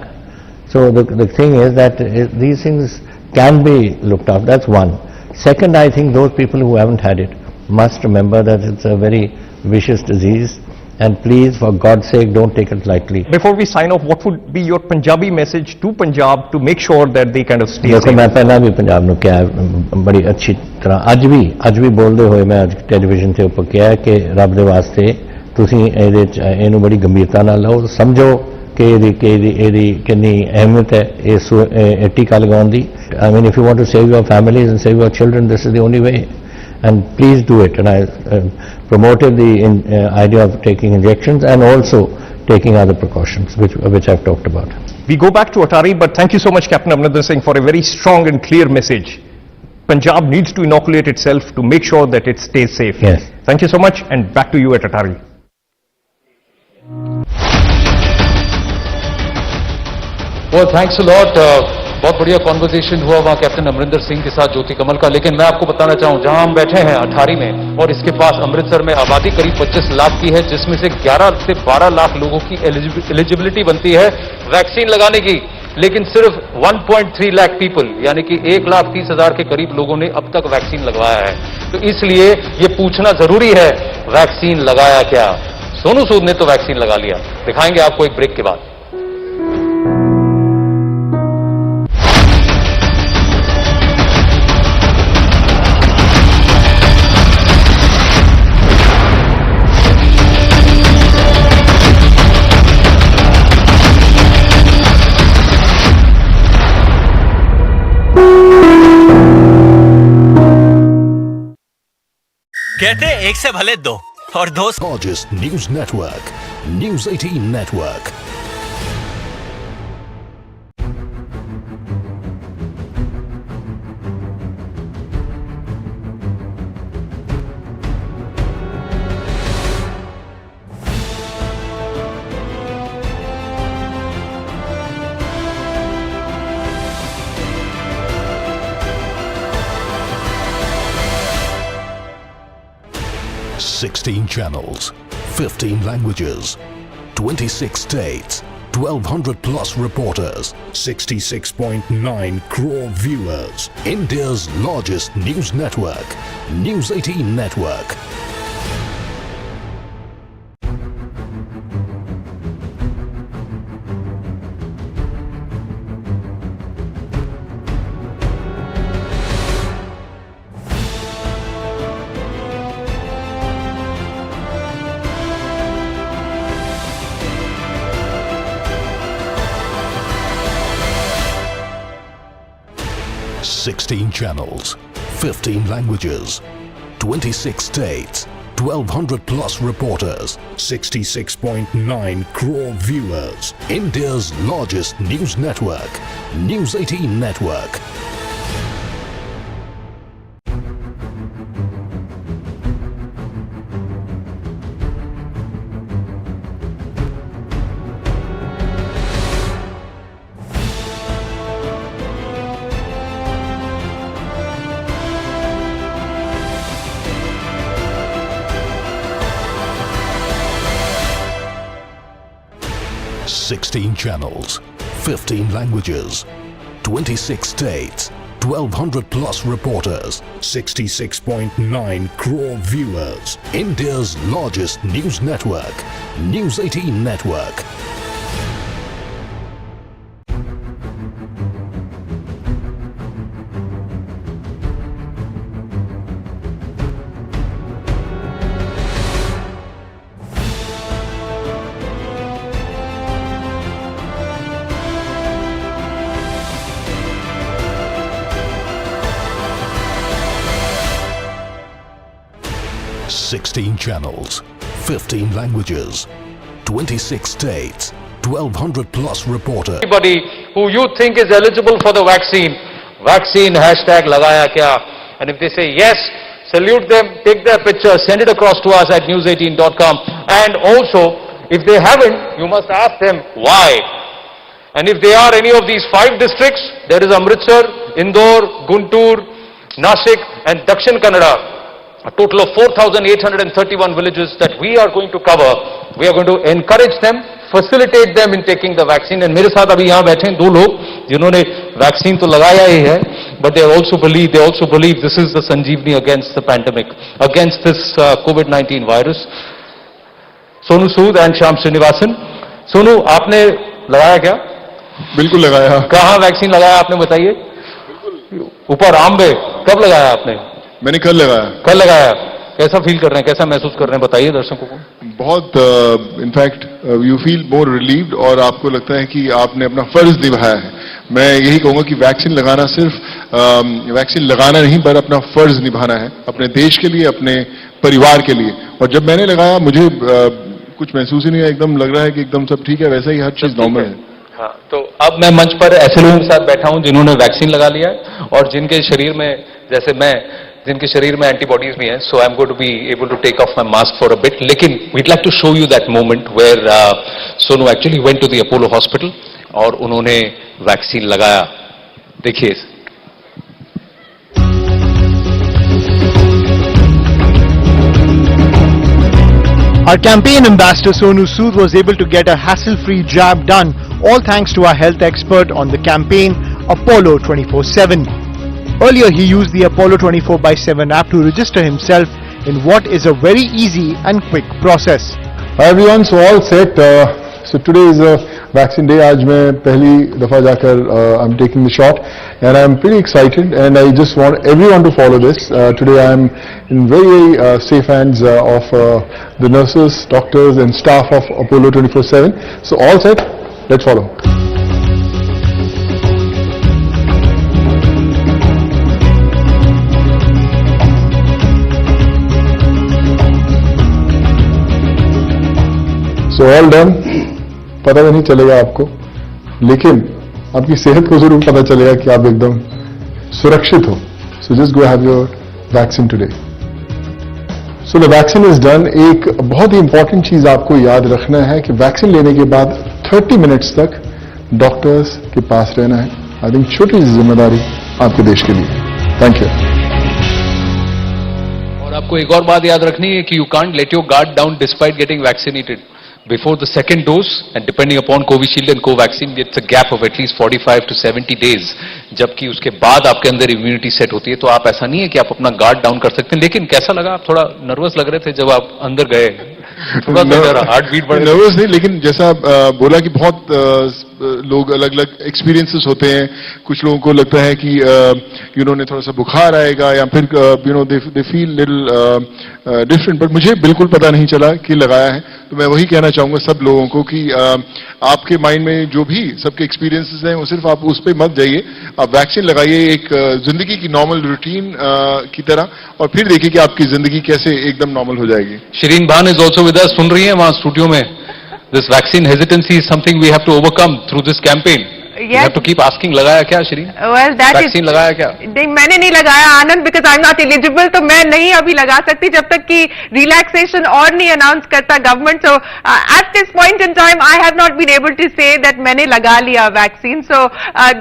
So the thing is that these things can be looked after. That's one. Second, I think those people who haven't had it must remember that it's a very vicious disease, and please, for God's sake, don't take it lightly. Before we sign off, what would be your Punjabi message to Punjab to make sure that they kind of stay safe? देखो, मैं पहला भी पंजाब ਨੂੰ ਕਿਹਾ ਬੜੀ ਅੱਛੀ ਤਰ੍ਹਾਂ ਅੱਜ ਵੀ ਬੋਲਦੇ ਹੋਏ ਮੈਂ ਅੱਜ ਟੈਲੀਵਿਜ਼ਨ ਤੇ ਉੱਪਰ ਕਿਹਾ ਕਿ ਰੱਬ ਦੇ ਵਾਸਤੇ ਤੁਸੀਂ ਇਹਨੂੰ ਬੜੀ ਗੰਭੀਰਤਾ ਨਾਲ ਲਓ, ਸਮਝੋ ਕਿ ਇਹਦੀ ਕਿੰਨੀ ਅਹਿਮੀਅਤ ਹੈ ਇਹ ਟੀਕਾ ਲਗਾਉਣ ਦੀ. I mean, if you want to save your families and save your children, this is the only way. and please do it. And I promoted the idea of taking injections and also taking other precautions, which I've talked about. We go back to Atari, but thank you so much, Captain Amrinder Singh, for a very strong and clear message. Punjab needs to inoculate itself to make sure that it stays safe. Yes. Thank you so much, and back to you at Atari. Well, thanks a lot. बहुत बढ़िया conversation हुआ वहाँ captain Amarinder Singh के साथ ज्योति कमल का। लेकिन मैं आपको बताना चाहूँ, जहां हम बैठे हैं अठारी में, और इसके पास अमृतसर में आबादी करीब 25 लाख की है, जिसमें से 11 से 12 लाख लोगों की एलिजिबिलिटी बनती है वैक्सीन लगाने की, लेकिन सिर्फ 1.3 लाख पीपल यानी कि 1,30,000 के करीब लोगों ने अब तक वैक्सीन लगवाया है। तो इसलिए ये पूछना जरूरी है, वैक्सीन लगाया क्या? सोनू सूद ने तो वैक्सीन लगा लिया। दिखाएंगे आपको एक ब्रेक के बाद। कहते एक से भले दो और दो largest news network, News 18 Network. Sixteen channels, 15 languages, 26 states, 1,200 plus reporters, 66.9 crore viewers. India's largest news network, News 18 Network. Sixteen channels, 15 languages, 26 states, 1,200 plus reporters, 66.9 crore viewers. India's largest news network, News 18 Network. Sixteen channels, 15 languages, 26 states, 1,200 plus reporters, 66.9 crore viewers. India's largest news network, News 18 Network. Sixteen channels, 15 languages, 26 states, 1,200 plus reporters. Anybody who you think is eligible for the vaccine hashtag lagaya kya? And if they say yes, salute them, take their picture, send it across to us at news18.com. And also, if they haven't, you must ask them why. And if they are any of these 5 districts, there is Amritsar, Indore, Guntur, Nashik and Dakshin Kannada. A total of 4,831 villages that we are going to cover. We are going to encourage them, facilitate them in taking the vaccine. And मेरे साथ अभी यहाँ बैठे हैं 2 लोग जिन्होंने vaccine तो लगाया ही है, but they also believe this is the Sanjeevani against the pandemic, against this COVID-19 virus. Sonu Sood and Shyam Srinivasan. Sonu, आपने लगाया क्या? बिल्कुल लगाया। कहाँ वैक्सीन लगाया आपने बताइए? ऊपर आम्बे। कब लगाया आपने? मैंने कल लगाया। कल लगाया। कैसा फील कर रहे हैं, कैसा महसूस कर रहे हैं, बताइए दर्शकों को। बहुत in fact you feel more relieved और आपको लगता है कि आपने अपना फर्ज निभाया है। मैं यही कहूंगा कि वैक्सीन लगाना सिर्फ वैक्सीन लगाना नहीं पर अपना फर्ज निभाना है अपने देश के लिए, अपने परिवार के लिए। और जब मैंने लगाया मुझे कुछ महसूस ही नहीं हुआ, एकदम लग रहा है कि एकदम सब ठीक है, वैसा ही हर चीज नॉर्मल है। हाँ, तो अब मैं मंच पर ऐसे लोगों के साथ बैठा हूं जिन्होंने वैक्सीन लगा लिया है और जिनके शरीर में, जैसे मैं, जिनके शरीर में एंटीबॉडीज भी हैं, so I am going to be able to take off my mask for a bit. लेकिन we'd like to show you that moment where Sonu actually went to the Apollo hospital और उन्होंने वैक्सीन लगाया। देखिए। Our campaign ambassador Sonu Sood was able to get a hassle-free jab done, all thanks to our health expert on the campaign, Apollo 24/7. Earlier, he used the Apollo 24/7 app to register himself in what is a very easy and quick process. Hi everyone, so all set. So today is a vaccine day. आज मैं पहली दफा जाकर I'm taking the shot and I'm pretty excited and I just want everyone to follow this. Today I'm in very safe hands of the nurses, doctors and staff of Apollo 24/7. So all set, let's follow. So all done. पता भी नहीं चलेगा आपको, लेकिन आपकी सेहत को जरूर पता चलेगा कि आप एकदम सुरक्षित हो। So just go have your vaccine today. So the vaccine is done. एक बहुत ही इंपॉर्टेंट चीज आपको याद रखना है कि वैक्सीन लेने के बाद 30 मिनट्स तक डॉक्टर्स के पास रहना है। आई थिंक छोटी सी जिम्मेदारी आपके देश के लिए। Thank you. और आपको एक और बात याद रखनी है कि you can't let your guard down despite getting vaccinated before the second dose, and depending upon Covishield and Covaxin, it's a gap of at least 45 to 70 days. जबकि उसके बाद आपके अंदर इम्यूनिटी सेट होती है, तो आप ऐसा नहीं है कि आप अपना गार्ड डाउन कर सकते हैं। लेकिन कैसा लगा, आप थोड़ा नर्वस लग रहे थे जब आप अंदर गए, थोड़ा हार्ट बीट बढ़ गया? नर्वस नहीं, लेकिन जैसा बोला कि बहुत लोग अलग अलग एक्सपीरियंसेस होते हैं। कुछ लोगों को लगता है कि उन्हें थोड़ा सा बुखार आएगा या फिर they feel little different, but मुझे बिल्कुल पता नहीं चला कि लगाया है। तो मैं वही कहना चाहूंगा सब लोगों को कि आपके माइंड में जो भी सबके एक्सपीरियंसेस हैं वो सिर्फ आप उस पर मत जाइए, आप वैक्सीन लगाइए एक जिंदगी की नॉर्मल रूटीन की तरह, और फिर देखिए कि आपकी जिंदगी कैसे एकदम नॉर्मल हो जाएगी। शिरीन भान इज ऑल्सो विद अस, सुन रही है वहां स्टूडियो में? This vaccine hesitancy is something we have to overcome through this campaign. Yes. You have to keep asking, लगाया क्या श्री? Well, that vaccine लगाया क्या? नहीं, मैंने नहीं लगाया आनंद, because I'm not eligible, तो मैं नहीं अभी लगा सकती जब तक कि relaxation और नहीं announce करता government. So at this point in time, I have not been able to say that मैंने लगा लिया vaccine. So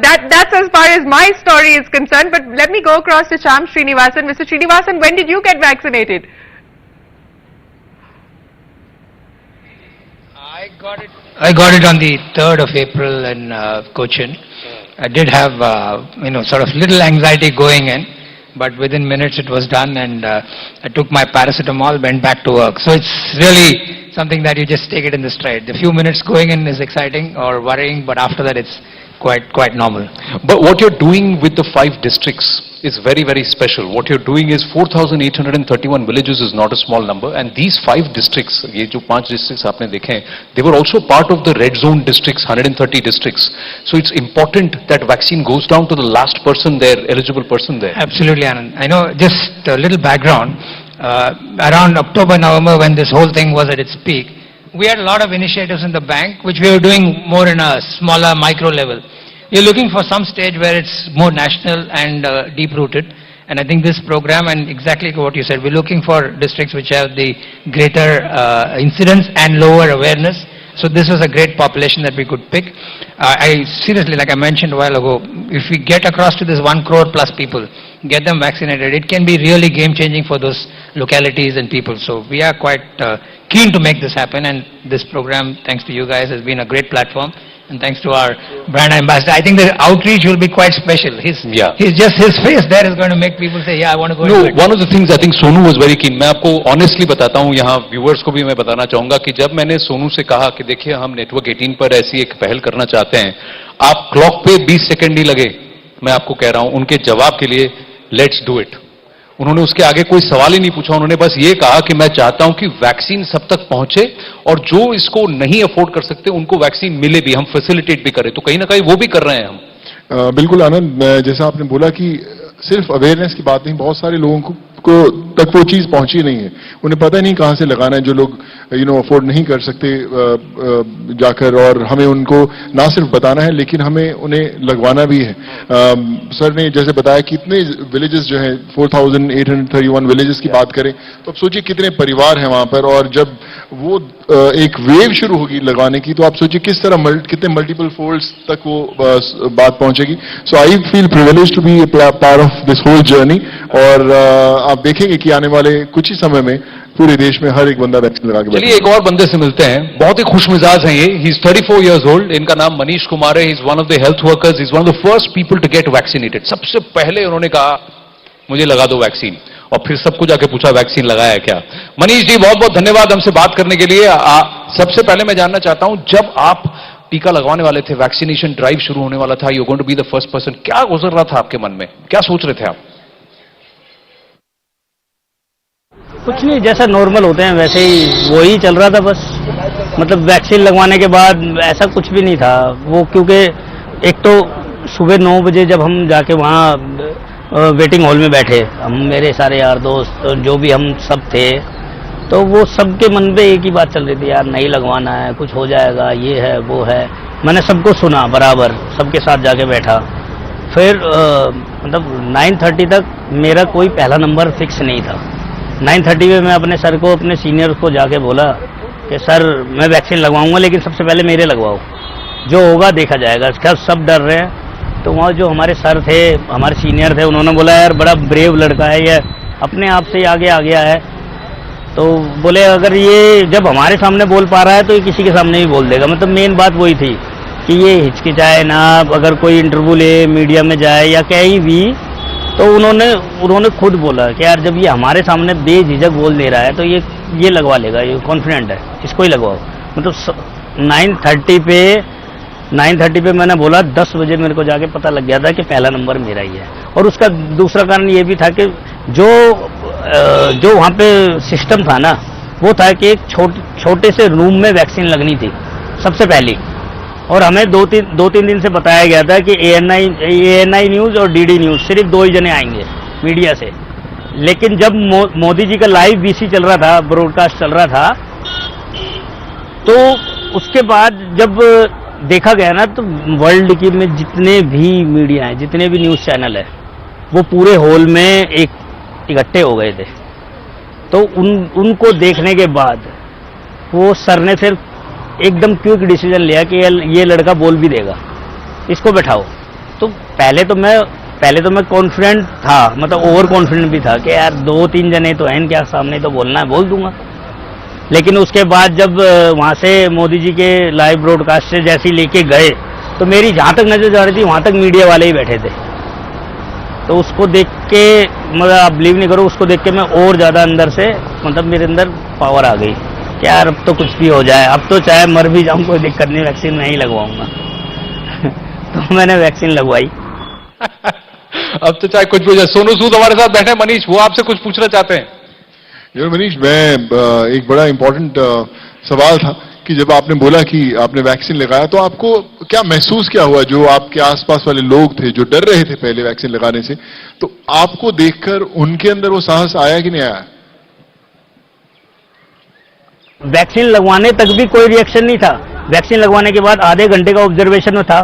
that's as far as my story is concerned. But let me go across to Shyam Srinivasan. Mr. Srinivasan, when did you get vaccinated? I got it on the 3rd of April in Cochin. I did have, sort of little anxiety going in, but within minutes it was done, and I took my paracetamol, went back to work. So it's really something that you just take it in the stride. The few minutes going in is exciting or worrying, but after that it's quite normal. But what you're doing with the 5 districts is very, very special. What you're doing is 4,831 villages is not a small number, and these 5 districts, ये जो 5 districts आपने देखे, they were also part of the red zone districts, 130 districts. So it's important that vaccine goes down to the last person there, eligible person there. Absolutely, Anand. I know, just a little background. Around October, November, when this whole thing was at its peak, we had a lot of initiatives in the bank which we were doing more in a smaller micro level. We are looking for some stage where it's more national and deep-rooted, and I think this program, and exactly what you said, we're looking for districts which have the greater incidence and lower awareness. So this was a great population that we could pick. I seriously, like I mentioned a while ago, if we get across to this 1 crore plus people, get them vaccinated, it can be really game-changing for those localities and people. So we are quite keen to make this happen, and this program, thanks to you guys, has been a great platform. And thanks to our brand ambassador, I think the outreach will be quite special. His face there is going to make people say, yeah, I want to go. No, one of the things I think Sonu was very keen. मैं आपको honestly बताता हूँ, यहाँ viewers को भी मैं बताना चाहूँगा कि जब मैंने सोनू से कहा कि देखिए हम नेटवर्क 18 पर ऐसी एक पहल करना चाहते हैं, आप क्लॉक पे 20 सेकंड ही लगे, मैं आपको कह रहा हूँ, उनके जवाब के लिए लेट्स डू इट। उन्होंने उसके आगे कोई सवाल ही नहीं पूछा, उन्होंने बस ये कहा कि मैं चाहता हूं कि वैक्सीन सब तक पहुंचे और जो इसको नहीं अफोर्ड कर सकते उनको वैक्सीन मिले भी, हम फैसिलिटेट भी करें। तो कहीं ना कहीं वो भी कर रहे हैं हम। बिल्कुल आनंद, जैसा आपने बोला कि सिर्फ अवेयरनेस की बात नहीं, बहुत सारे लोगों को तक वो चीज पहुंची नहीं है, उन्हें पता नहीं कहां से लगाना है। जो लोग अफोर्ड नहीं कर सकते जाकर, और हमें उनको ना सिर्फ बताना है लेकिन हमें उन्हें लगवाना भी है। सर ने जैसे बताया कि इतने विलेजेस जो हैं, 4831 विलेजेस की बात करें तो अब सोचिए कितने परिवार हैं वहां पर, और जब वो एक वेव शुरू होगी लगवाने की तो आप सोचिए किस तरह कितने मल्टीपल फोल्ड्स तक वो बात पहुंचेगी। So I feel privilege to be part of this whole journey, और आप देखेंगे कि आने वाले कुछ ही समय में पूरे देश में हर एक बंदा वैक्सीन लगा के। चलिए एक और बंदे से मिलते हैं, बहुत ही खुशमिजाज हैं ये। ही इज 34 years old, इनका नाम मनीष कुमार है। He is one of the health workers, he is one of the first people to get vaccinated. सबसे पहले उन्होंने कहा मुझे लगा दो वैक्सीन, और फिर सबको जाके पूछा वैक्सीन लगाया क्या। मनीष जी बहुत बहुत धन्यवाद हमसे बात करने के लिए। सबसे पहले मैं जानना चाहता हूं, जब आप टीका लगवाने वाले थे, वैक्सीनेशन ड्राइव शुरू होने वाला था, you going to be the first person, क्या गुजर रहा था आपके मन में, क्या सोच रहे थे आप? कुछ नहीं, जैसा नॉर्मल होते हैं वैसे ही वही चल रहा था बस। मतलब वैक्सीन लगवाने के बाद ऐसा कुछ भी नहीं था वो, क्योंकि एक तो सुबह 9 बजे जब हम जाके वहाँ वेटिंग हॉल में बैठे, हम मेरे सारे यार दोस्त जो भी हम सब थे, तो वो सबके मन पे एक ही बात चल रही थी, यार नहीं लगवाना है, कुछ हो जाएगा, ये है वो है। मैंने सबको सुना बराबर, सबके साथ जाके बैठा। फिर मतलब 9:30 तक मेरा कोई पहला नंबर फिक्स नहीं था। 9:30 पे मैं अपने सर को, अपने सीनियर्स को जाके बोला कि सर मैं वैक्सीन लगवाऊंगा लेकिन सबसे पहले मेरे लगवाओ, जो होगा देखा जाएगा। इसका सब डर रहे हैं। तो वहाँ जो हमारे सर थे, हमारे सीनियर थे, उन्होंने बोला यार बड़ा ब्रेव लड़का है, ये अपने आप से आगे आ गया है। तो बोले अगर ये जब हमारे सामने बोल पा रहा है तो ये किसी के सामने भी बोल देगा। मतलब मेन बात वही थी कि ये हिचकिचाए ना, अगर कोई इंटरव्यू ले, मीडिया में जाए या कहीं भी, तो उन्होंने खुद बोला कि यार जब ये हमारे सामने बेझिझक बोल दे रहा है तो ये लगवा लेगा, ये कॉन्फिडेंट है, इसको ही लगवाओ। मतलब 9:30 पे मैंने बोला, 10 बजे मेरे को जाके पता लग गया था कि पहला नंबर मेरा ही है। और उसका दूसरा कारण ये भी था कि जो वहाँ पे सिस्टम था ना, वो था कि एक छोटे से रूम में वैक्सीन लगनी थी सबसे पहली, और हमें दो तीन दिन से बताया गया था कि ANI न्यूज़ और DD न्यूज़ सिर्फ 2 ही जने आएंगे मीडिया से। लेकिन जब मोदी जी का लाइव VC चल रहा था, ब्रॉडकास्ट चल रहा था, तो उसके बाद जब देखा गया ना, तो वर्ल्ड की में जितने भी मीडिया हैं, जितने भी न्यूज़ चैनल है, वो पूरे हॉल में इकट्ठे हो गए थे। तो उनको देखने के बाद वो सर ने फिर एकदम क्विक डिसीजन लिया कि ये लड़का बोल भी देगा, इसको बैठाओ। तो पहले तो मैं कॉन्फिडेंट था, मतलब ओवर कॉन्फिडेंट भी था कि यार 2-3 जने तो हैं इनके सामने, तो बोलना है बोल दूंगा। लेकिन उसके बाद जब वहाँ से मोदी जी के लाइव ब्रॉडकास्ट से जैसे ही लेके गए, तो मेरी जहाँ तक नजर जा रही थी वहाँ तक मीडिया वाले ही बैठे थे। तो उसको देख के, मतलब आप बिलीव नहीं करो, उसको देख के मैं और ज़्यादा अंदर से, मतलब मेरे अंदर पावर आ गई कि यार अब तो कुछ भी हो जाए, अब तो चाहे मर भी जाऊं कोई दिक्कत नहीं, वैक्सीन नहीं लगवाऊंगा। तो मैंने वैक्सीन लगवाई। अब तो चाहे कुछ भी हो जाए। सोनू सूद हमारे साथ बैठे, मनीष वो आपसे कुछ पूछना चाहते हैं। मनीष, मैं एक बड़ा इंपॉर्टेंट सवाल था कि जब आपने बोला कि आपने वैक्सीन लगाया, तो आपको क्या महसूस क्या हुआ? जो आपके आसपास वाले लोग थे जो डर रहे थे पहले वैक्सीन लगाने से, तो आपको देखकर उनके अंदर वो साहस आया कि नहीं आया? वैक्सीन लगवाने तक भी कोई रिएक्शन नहीं था। वैक्सीन लगवाने के बाद आधे घंटे का ऑब्जर्वेशन में था,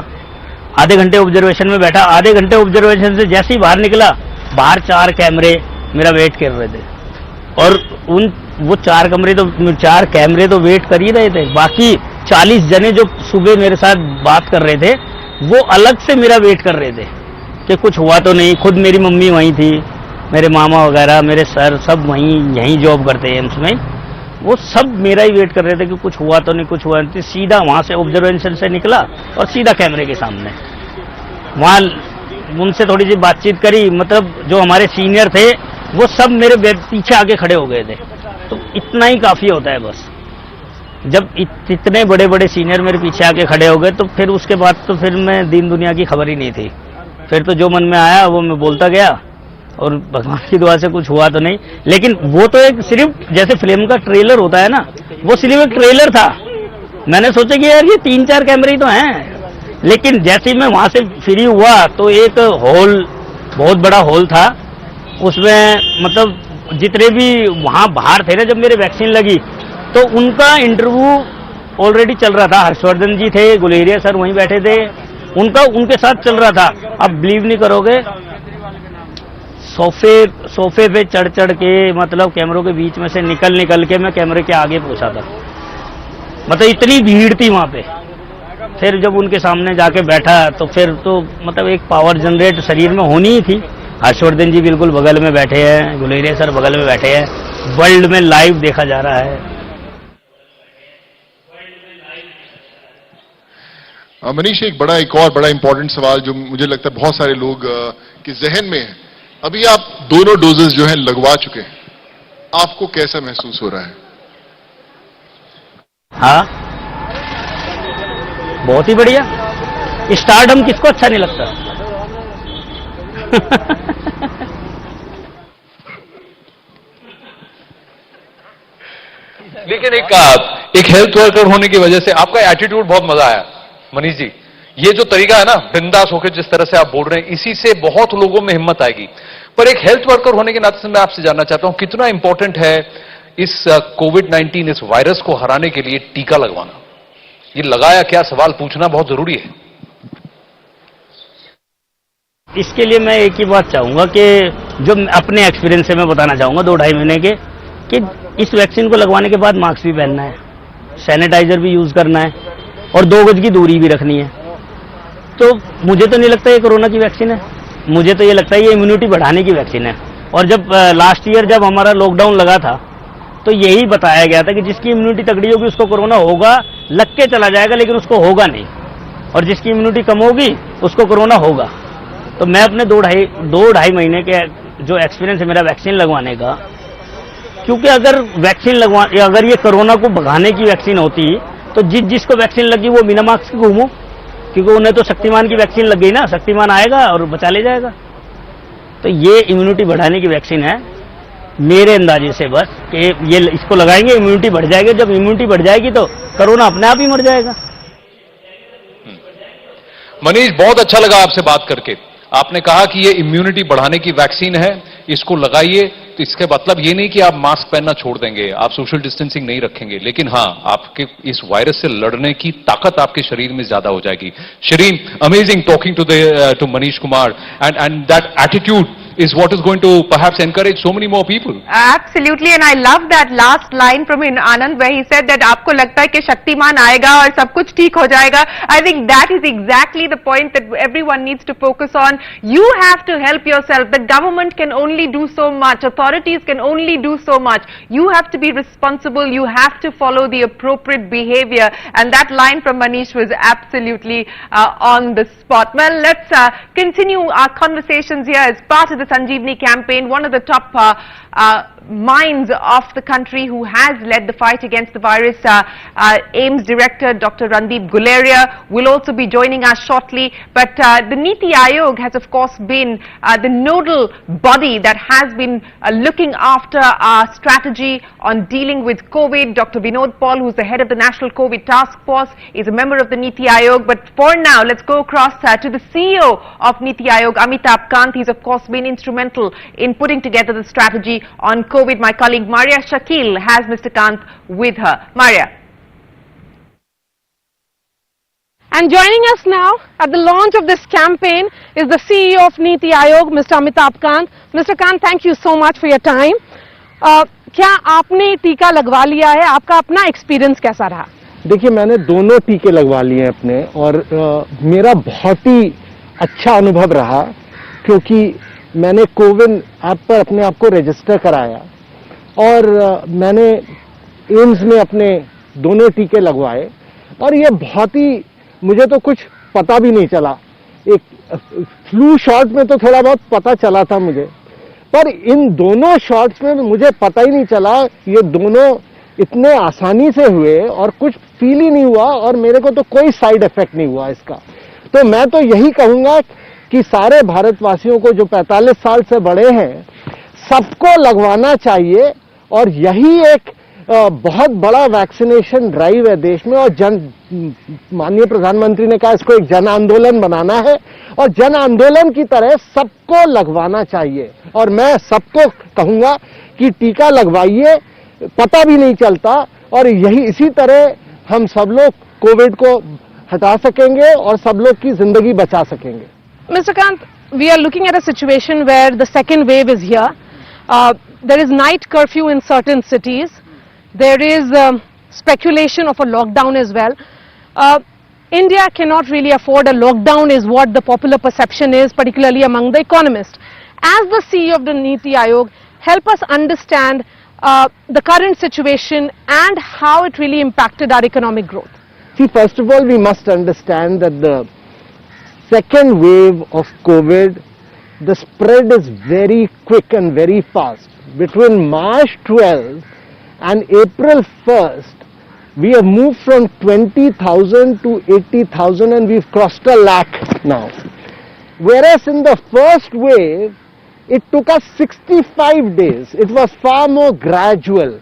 आधे घंटे ऑब्जर्वेशन में बैठा, आधे घंटे ऑब्जर्वेशन से जैसे ही बाहर निकला, बाहर 4 कैमरे मेरा वेट कर रहे थे। और वो 4 कैमरे तो वेट कर ही रहे थे। बाकी 40 जने जो सुबह मेरे साथ बात कर रहे थे, वो अलग से मेरा वेट कर रहे थे कि कुछ हुआ तो नहीं। खुद मेरी मम्मी वहीं थी, मेरे मामा वगैरह, मेरे सर सब यहीं जॉब करते हैं एम्स में, वो सब मेरा ही वेट कर रहे थे कि कुछ हुआ तो नहीं, कुछ हुआ नहीं। सीधा वहाँ से ऑब्जर्वेशन से निकला और सीधा कैमरे के सामने वहाँ उनसे थोड़ी सी बातचीत करी। मतलब जो हमारे सीनियर थे वो सब मेरे पीछे आके खड़े हो गए थे। तो इतना ही काफ़ी होता है बस। जब इतने बड़े बड़े सीनियर मेरे पीछे आके खड़े हो गए, तो फिर उसके बाद तो फिर मैं दीन दुनिया की खबर ही नहीं थी। फिर तो जो मन में आया वो मैं बोलता गया, और भगवान की दुआ से कुछ हुआ तो नहीं। लेकिन वो तो एक सिर्फ जैसे फिल्म का ट्रेलर होता है ना, वो सिर्फ एक ट्रेलर था। मैंने सोचा कि यार ये 3-4 कैमरे ही तो हैं, लेकिन जैसे ही मैं वहां से फ्री हुआ तो एक हॉल, बहुत बड़ा हॉल था, उसमें मतलब जितने भी वहां बाहर थे ना, जब मेरे वैक्सीन लगी तो उनका इंटरव्यू ऑलरेडी चल रहा था। हर्षवर्धन जी थे, गुलेरिया सर वहीं बैठे थे, उनके साथ चल रहा था। अब बिलीव नहीं करोगे, सोफे पे चढ़ के मतलब कैमरों के बीच में से निकल के मैं कैमरे के आगे पहुंचा था। मतलब इतनी भीड़ थी वहां पे। फिर जब उनके सामने जाके बैठा तो फिर तो मतलब एक पावर जनरेट शरीर में होनी ही थी। हर्षवर्धन जी बिल्कुल बगल में बैठे हैं, गुलेरिया सर बगल में बैठे हैं, वर्ल्ड में लाइव देखा जा रहा है। मनीष, एक और बड़ा इंपॉर्टेंट सवाल जो मुझे लगता है बहुत सारे लोग के जहन में है, अभी आप दोनों डोजेस जो हैं लगवा चुके हैं, आपको कैसा महसूस हो रहा है? हाँ, बहुत ही बढ़िया। स्टारडम किसको अच्छा नहीं लगता? लेकिन एक हेल्थ वर्कर होने की वजह से आपका एटीट्यूड बहुत मजा आया मनीष जी। ये जो तरीका है ना, बिंदास होकर जिस तरह से आप बोल रहे हैं, इसी से बहुत लोगों में हिम्मत आएगी। पर एक हेल्थ वर्कर होने के नाते से मैं आपसे जानना चाहता हूं, कितना इंपॉर्टेंट है इस कोविड-19 इस वायरस को हराने के लिए टीका लगवाना? ये लगाया क्या, सवाल पूछना बहुत जरूरी है। इसके लिए मैं एक ही बात चाहूंगा कि जो अपने एक्सपीरियंस से मैं बताना चाहूंगा 2-2.5 महीने के, कि इस वैक्सीन को लगवाने के बाद मास्क भी पहनना है, सैनिटाइजर भी यूज करना है और 2 गज की दूरी भी रखनी है। तो मुझे तो नहीं लगता ये कोरोना की वैक्सीन है, मुझे तो ये लगता है ये इम्यूनिटी बढ़ाने की वैक्सीन है। और जब लास्ट ईयर जब हमारा लॉकडाउन लगा था तो यही बताया गया था कि जिसकी इम्यूनिटी तगड़ी होगी उसको कोरोना होगा, लग के चला जाएगा लेकिन उसको होगा नहीं, और जिसकी इम्यूनिटी कम होगी उसको कोरोना होगा। तो मैं अपने 2-2.5 महीने के जो एक्सपीरियंस है मेरा वैक्सीन लगवाने का, क्योंकि अगर ये कोरोना को भगाने की वैक्सीन होती तो जिसको वैक्सीन लगी वो बिना मास्क के घूमो, क्योंकि उन्हें तो शक्तिमान की वैक्सीन लग गई ना, शक्तिमान आएगा और बचा ले जाएगा। तो ये इम्यूनिटी बढ़ाने की वैक्सीन है मेरे अंदाजे से, बस कि ये इसको लगाएंगे इम्यूनिटी बढ़ जाएगी, जब इम्यूनिटी बढ़ जाएगी तो कोरोना अपने आप ही मर जाएगा। मनीष, बहुत अच्छा लगा आपसे बात करके। आपने कहा कि ये इम्यूनिटी बढ़ाने की वैक्सीन है, इसको लगाइए। तो इसके मतलब ये नहीं कि आप मास्क पहनना छोड़ देंगे, आप सोशल डिस्टेंसिंग नहीं रखेंगे, लेकिन हाँ, आपके इस वायरस से लड़ने की ताकत आपके शरीर में ज्यादा हो जाएगी। Shireen, amazing talking to Manish Kumar, and that attitude is what is going to perhaps encourage so many more people. Absolutely, and I love that last line from Anand where he said that आपको लगता है कि शक्तिमान आएगा और सब कुछ ठीक हो जाएगा. I think that is exactly the point that everyone needs to focus on. You have to help yourself. The government can only do so much. Authorities can only do so much. You have to be responsible. You have to follow the appropriate behavior. And that line from Manish was absolutely on the spot. Well, let's continue our conversations here as part of the Sanjeevni campaign. One of the top minds of the country who has led the fight against the virus, AIIMS Director Dr. Randeep Guleria will also be joining us shortly. But the Niti Aayog has of course been the nodal body that has been looking after our strategy on dealing with COVID. Dr. Vinod Paul, who's the head of the National COVID Task Force, is a member of the Niti Aayog. But for now, let's go across to the CEO of Niti Aayog, Amitabh Kant. He's of course been instrumental in putting together the strategy on COVID. My colleague Maria Shakil has Mr. Kant with her. Maria. And joining us now at the launch of this campaign is the CEO of Niti Aayog, Mr. Amitabh Kant. Mr. Kant, thank you so much for your time. क्या आपने टीका लगवा लिया है? आपका अपना experience कैसा रहा? देखिए, मैंने दोनों टीके लगवा लिए हैं अपने, और मेरा बहुत ही अच्छा अनुभव रहा, क्योंकि मैंने कोविन ऐप पर अपने आप को रजिस्टर कराया और मैंने एम्स में अपने दोनों टीके लगवाए, और ये बहुत ही, मुझे तो कुछ पता भी नहीं चला। एक फ्लू शॉट में तो थोड़ा बहुत पता चला था मुझे, पर इन दोनों शॉट्स में मुझे पता ही नहीं चला। ये दोनों इतने आसानी से हुए और कुछ फील ही नहीं हुआ, और मेरे को तो कोई साइड इफेक्ट नहीं हुआ इसका। तो मैं तो यही कहूंगा कि सारे भारतवासियों को जो 45 साल से बड़े हैं, सबको लगवाना चाहिए, और यही एक बहुत बड़ा वैक्सीनेशन ड्राइव है देश में और माननीय प्रधानमंत्री ने कहा इसको एक जन आंदोलन बनाना है और जन आंदोलन की तरह सबको लगवाना चाहिए। और मैं सबको कहूंगा कि टीका लगवाइए, पता भी नहीं चलता और यही इसी तरह हम सब लोग कोविड को हटा सकेंगे और सब लोग की जिंदगी बचा सकेंगे। Mr. Kant, we are looking at a situation where the second wave is here. There is night curfew in certain cities. There is speculation of a lockdown as well. India cannot really afford a lockdown is what the popular perception is, particularly among the economists. As the CEO of the Niti Aayog, help us understand the current situation and how it really impacted our economic growth. See, first of all, we must understand that the second wave of COVID, the spread is very quick and very fast. Between March 12 and April 1st, we have moved from 20,000 to 80,000 and we've crossed 1 lakh now. Whereas in the first wave, it took us 65 days. It was far more gradual.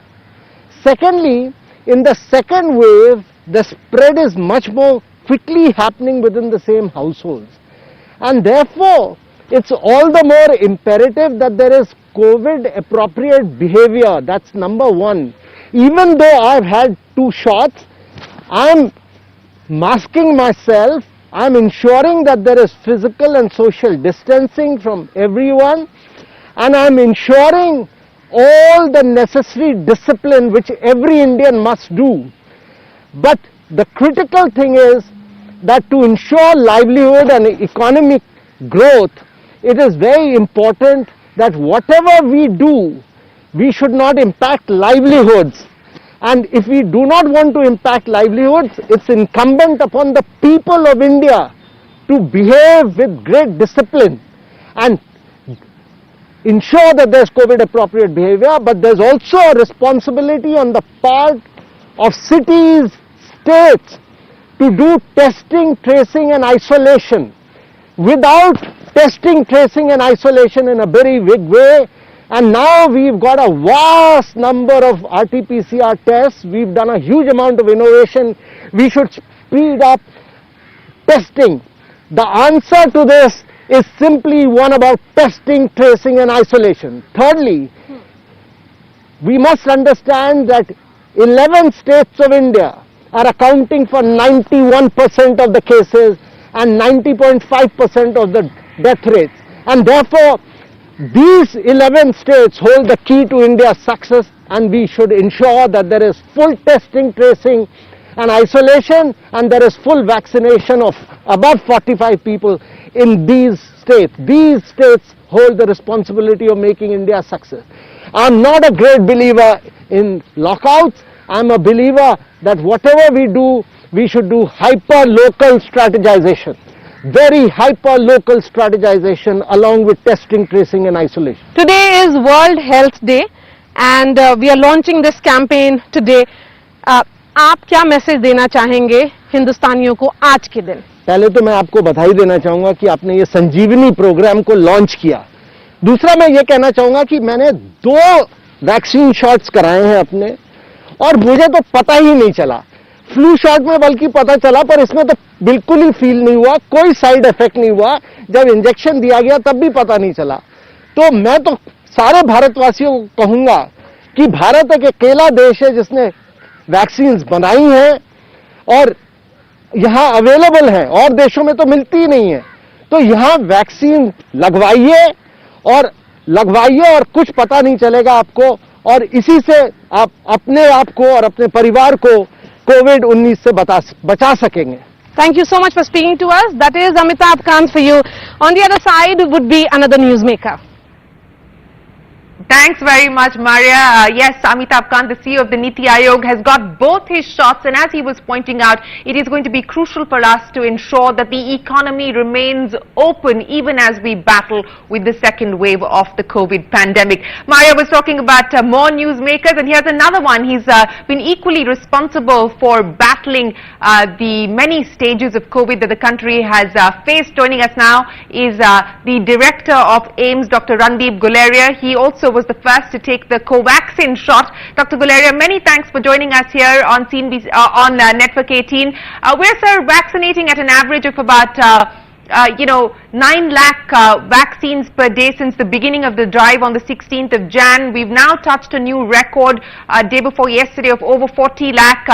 Secondly, in the second wave, the spread is much more quickly happening within the same households. And therefore, it's all the more imperative that there is COVID appropriate behavior. That's number one. Even though I've had 2 shots, I'm masking myself, I'm ensuring that there is physical and social distancing from everyone, and I'm ensuring all the necessary discipline which every Indian must do. But the critical thing is that to ensure livelihood and economic growth, it is very important that whatever we do, we should not impact livelihoods. And if we do not want to impact livelihoods, it's incumbent upon the people of India to behave with great discipline and ensure that there's COVID appropriate behavior, but there's also a responsibility on the part of cities, states to do testing, tracing and isolation. Without testing, tracing and isolation in a very big way, and now we've got a vast number of RT-PCR tests, we've done a huge amount of innovation, we should speed up testing. The answer to this is simply one about testing, tracing and isolation. Thirdly, we must understand that 11 states of India are accounting for 91% of the cases and 90.5% of the death rates. And therefore, these 11 states hold the key to India's success, and we should ensure that there is full testing, tracing and isolation, and there is full vaccination of above 45 people in these states. These states hold the responsibility of making India a success. I'm not a great believer in lockouts. I'm a believer that whatever we do, we should do hyper-local strategization. Very hyper-local strategization along with testing, tracing and isolation. Today is World Health Day and we are launching this campaign today. आप क्या message देना चाहेंगे हिंदुस्तानियों को आज के दिन? पहले तो मैं आपको बधाई देना चाहूंगा कि आपने ये संजीवनी प्रोग्राम को लॉन्च किया। दूसरा मैं ये कहना चाहूंगा कि मैंने 2 वैक्सीन शॉट्स कराए हैं अपने और मुझे तो पता ही नहीं चला। फ्लू शॉट में बल्कि पता चला, पर इसमें तो बिल्कुल ही फील नहीं हुआ, कोई साइड इफेक्ट नहीं हुआ। जब इंजेक्शन दिया गया तब भी पता नहीं चला। तो मैं तो सारे भारतवासियों को कहूंगा कि भारत एक अकेला देश है जिसने वैक्सीन बनाई हैं और यहां अवेलेबल है, और देशों में तो मिलती ही नहीं है। तो यहां वैक्सीन लगवाइए और कुछ पता नहीं चलेगा आपको, और इसी से आप अपने आप को और अपने परिवार को कोविड-19 से बचा सकेंगे। Thank you so much for speaking to us. That is Amitabh Kant for you. On the other side would be another newsmaker. Thanks very much, Maria. Yes, Amitabh Kant, the CEO of the Niti Aayog, has got both his shots, and as he was pointing out, it is going to be crucial for us to ensure that the economy remains open even as we battle with the second wave of the COVID pandemic. Maria was talking about more newsmakers, and here's another one. He's been equally responsible for battling the many stages of COVID that the country has faced. Joining us now is the director of AIIMS, Dr. Randeep Guleria. He also was the first to take the Covaxin shot. Dr. Guleria, many thanks for joining us here on CNBC, on Network 18. We're, sir, vaccinating at an average of about 9 lakh vaccines per day since the beginning of the drive on the 16th of Jan. We've now touched a new record day before yesterday of over 40 lakh.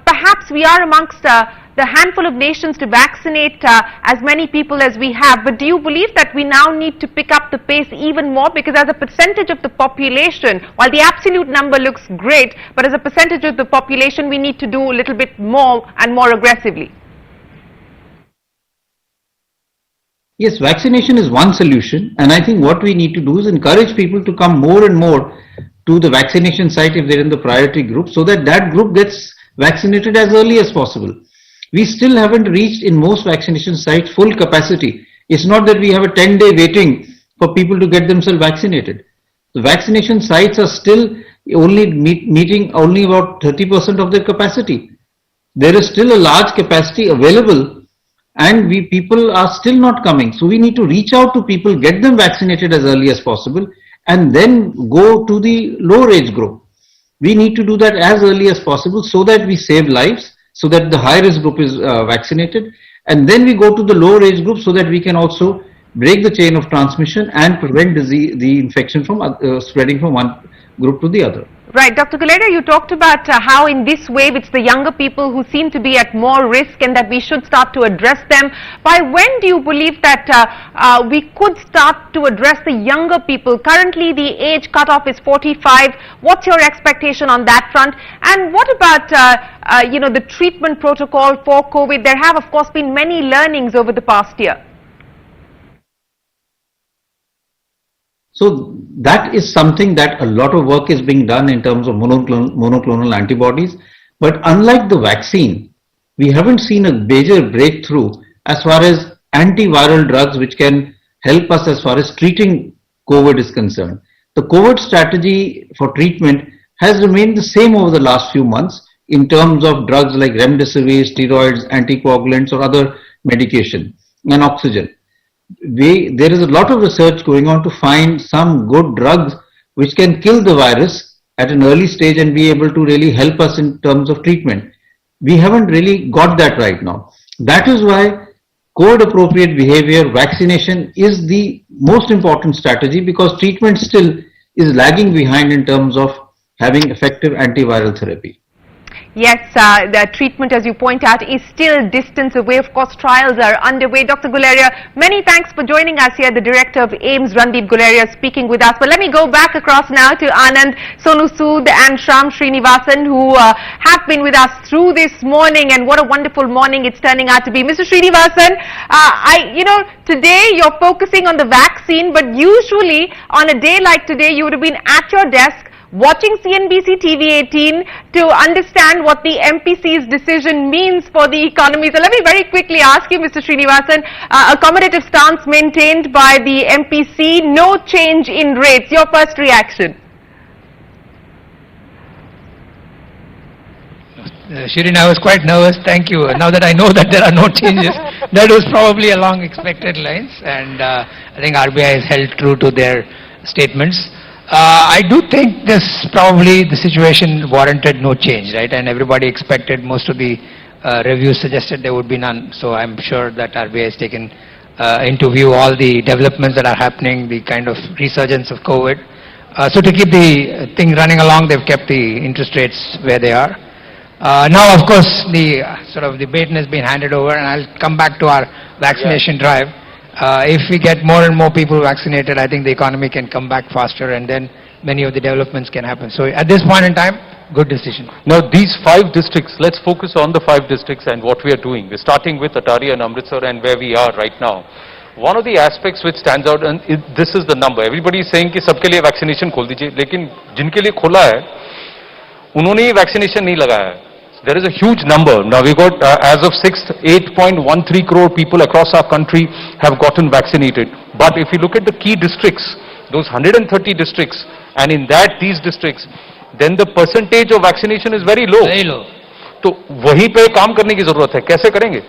Perhaps we are amongst the handful of nations to vaccinate as many people as we have. But do you believe that we now need to pick up the pace even more? Because as a percentage of the population, while the absolute number looks great, but as a percentage of the population, we need to do a little bit more and more aggressively. Yes, vaccination is one solution, and I think what we need to do is encourage people to come more and more to the vaccination site if they're in the priority group, so that that group gets vaccinated as early as possible. We still haven't reached in most vaccination sites full capacity. It's not that we have a 10-day waiting for people to get themselves vaccinated. The vaccination sites are still only meeting only about 30% of their capacity. There is still a large capacity available, and people are still not coming. So we need to reach out to people, get them vaccinated as early as possible, and then go to the lower age group. We need to do that as early as possible so that we save lives, so that the high risk group is vaccinated, and then we go to the lower age group so that we can also break the chain of transmission and prevent the infection from spreading from one group to the other. Right. Dr. Guleria, you talked about how in this wave it's the younger people who seem to be at more risk and that we should start to address them. By when do you believe that we could start to address the younger people? Currently the age cutoff is 45. What's your expectation on that front? And what about the treatment protocol for COVID? There have of course been many learnings over the past year. So that is something that a lot of work is being done in terms of monoclonal antibodies. But unlike the vaccine, we haven't seen a major breakthrough as far as antiviral drugs which can help us as far as treating COVID is concerned. The COVID strategy for treatment has remained the same over the last few months in terms of drugs like remdesivir, steroids, anticoagulants or other medication and oxygen. There is a lot of research going on to find some good drugs which can kill the virus at an early stage and be able to really help us in terms of treatment. We haven't really got that right now. That is why COVID appropriate behavior, vaccination is the most important strategy, because treatment still is lagging behind in terms of having effective antiviral therapy. Yes, the treatment, as you point out, is still distance away. Of course, trials are underway. Dr. Guleria, many thanks for joining us here. The director of AIIMS, Randeep Guleria, speaking with us. But let me go back across now to Anand, Sonu Sood and Shyam Srinivasan, who have been with us through this morning. And what a wonderful morning it's turning out to be. Mr. Srinivasan, today you're focusing on the vaccine, but usually on a day like today, you would have been at your desk watching CNBC TV 18 to understand what the MPC's decision means for the economy. So let me very quickly ask you, Mr. Srinivasan, accommodative stance maintained by the MPC, no change in rates. Your first reaction? Shirin, I was quite nervous. Thank you. Now that I know that there are no changes, that was probably along expected lines, and I think RBI has held true to their statements. I do think this probably the situation warranted no change, right? And everybody expected, most of the reviews suggested there would be none. So I'm sure that RBI has taken into view all the developments that are happening, the kind of resurgence of COVID. So to keep the thing running along, they've kept the interest rates where they are. Now, of course, the sort of the baton has been handed over, and I'll come back to our vaccination drive. If we get more and more people vaccinated, I think the economy can come back faster, and then many of the developments can happen. So at this point in time, good decision. Now these 5 districts, let's focus on the 5 districts and what we are doing. We're starting with Atari and Amritsar and where we are right now. One of the aspects which stands out, and this is the number. Everybody is saying कि सबके लिए vaccination खोल दीजिए, लेकिन जिनके लिए खोला है, उन्होंने ये vaccination नहीं लगाया है. There is a huge number. Now we got, as of 6th, 8.13 crore people across our country have gotten vaccinated. But if you look at the key districts, those 130 districts, and in that, these districts, then the percentage of vaccination is very low. Very low. तो वहीं पे काम करने की जरूरत है. कैसे करेंगे?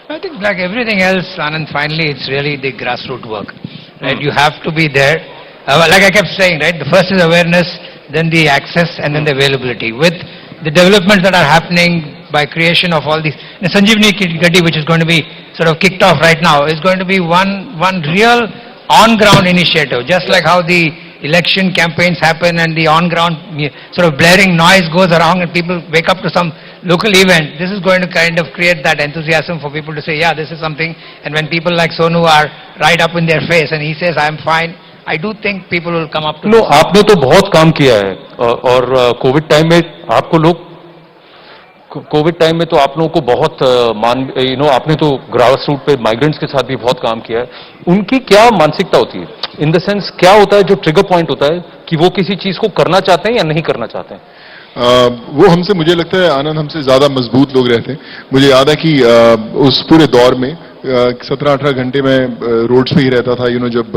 I think like everything else, Anand, finally it's really the grassroots work. Right? You have to be there. like I kept saying, right, the first is awareness, then the access, and then the availability. With the developments that are happening by creation of all these, the Sanjeevani Gati, which is going to be sort of kicked off right now, is going to be one real on-ground initiative, just like how the election campaigns happen and the on-ground sort of blaring noise goes around and people wake up to some local event. This is going to kind of create that enthusiasm for people to say, yeah, this is something. And when people like Sonu are right up in their face and he says, I'm fine, I do think people will come up to नो आपने तो बहुत काम किया है और Covid time में आपको लोग कोविड टाइम में तो आप लोगों को बहुत आपने तो ग्रास रूट पे माइग्रेंट्स के साथ भी बहुत काम किया है उनकी क्या मानसिकता होती है इन द सेंस क्या होता है जो ट्रिगर पॉइंट होता है कि वो किसी चीज को करना चाहते हैं या नहीं करना चाहते हैं वो हमसे मुझे लगता है आनंद हमसे ज्यादा मजबूत लोग रहते हैं मुझे याद है कि उस पूरे दौर में 17-18 घंटे में रोड्स पे ही रहता था जब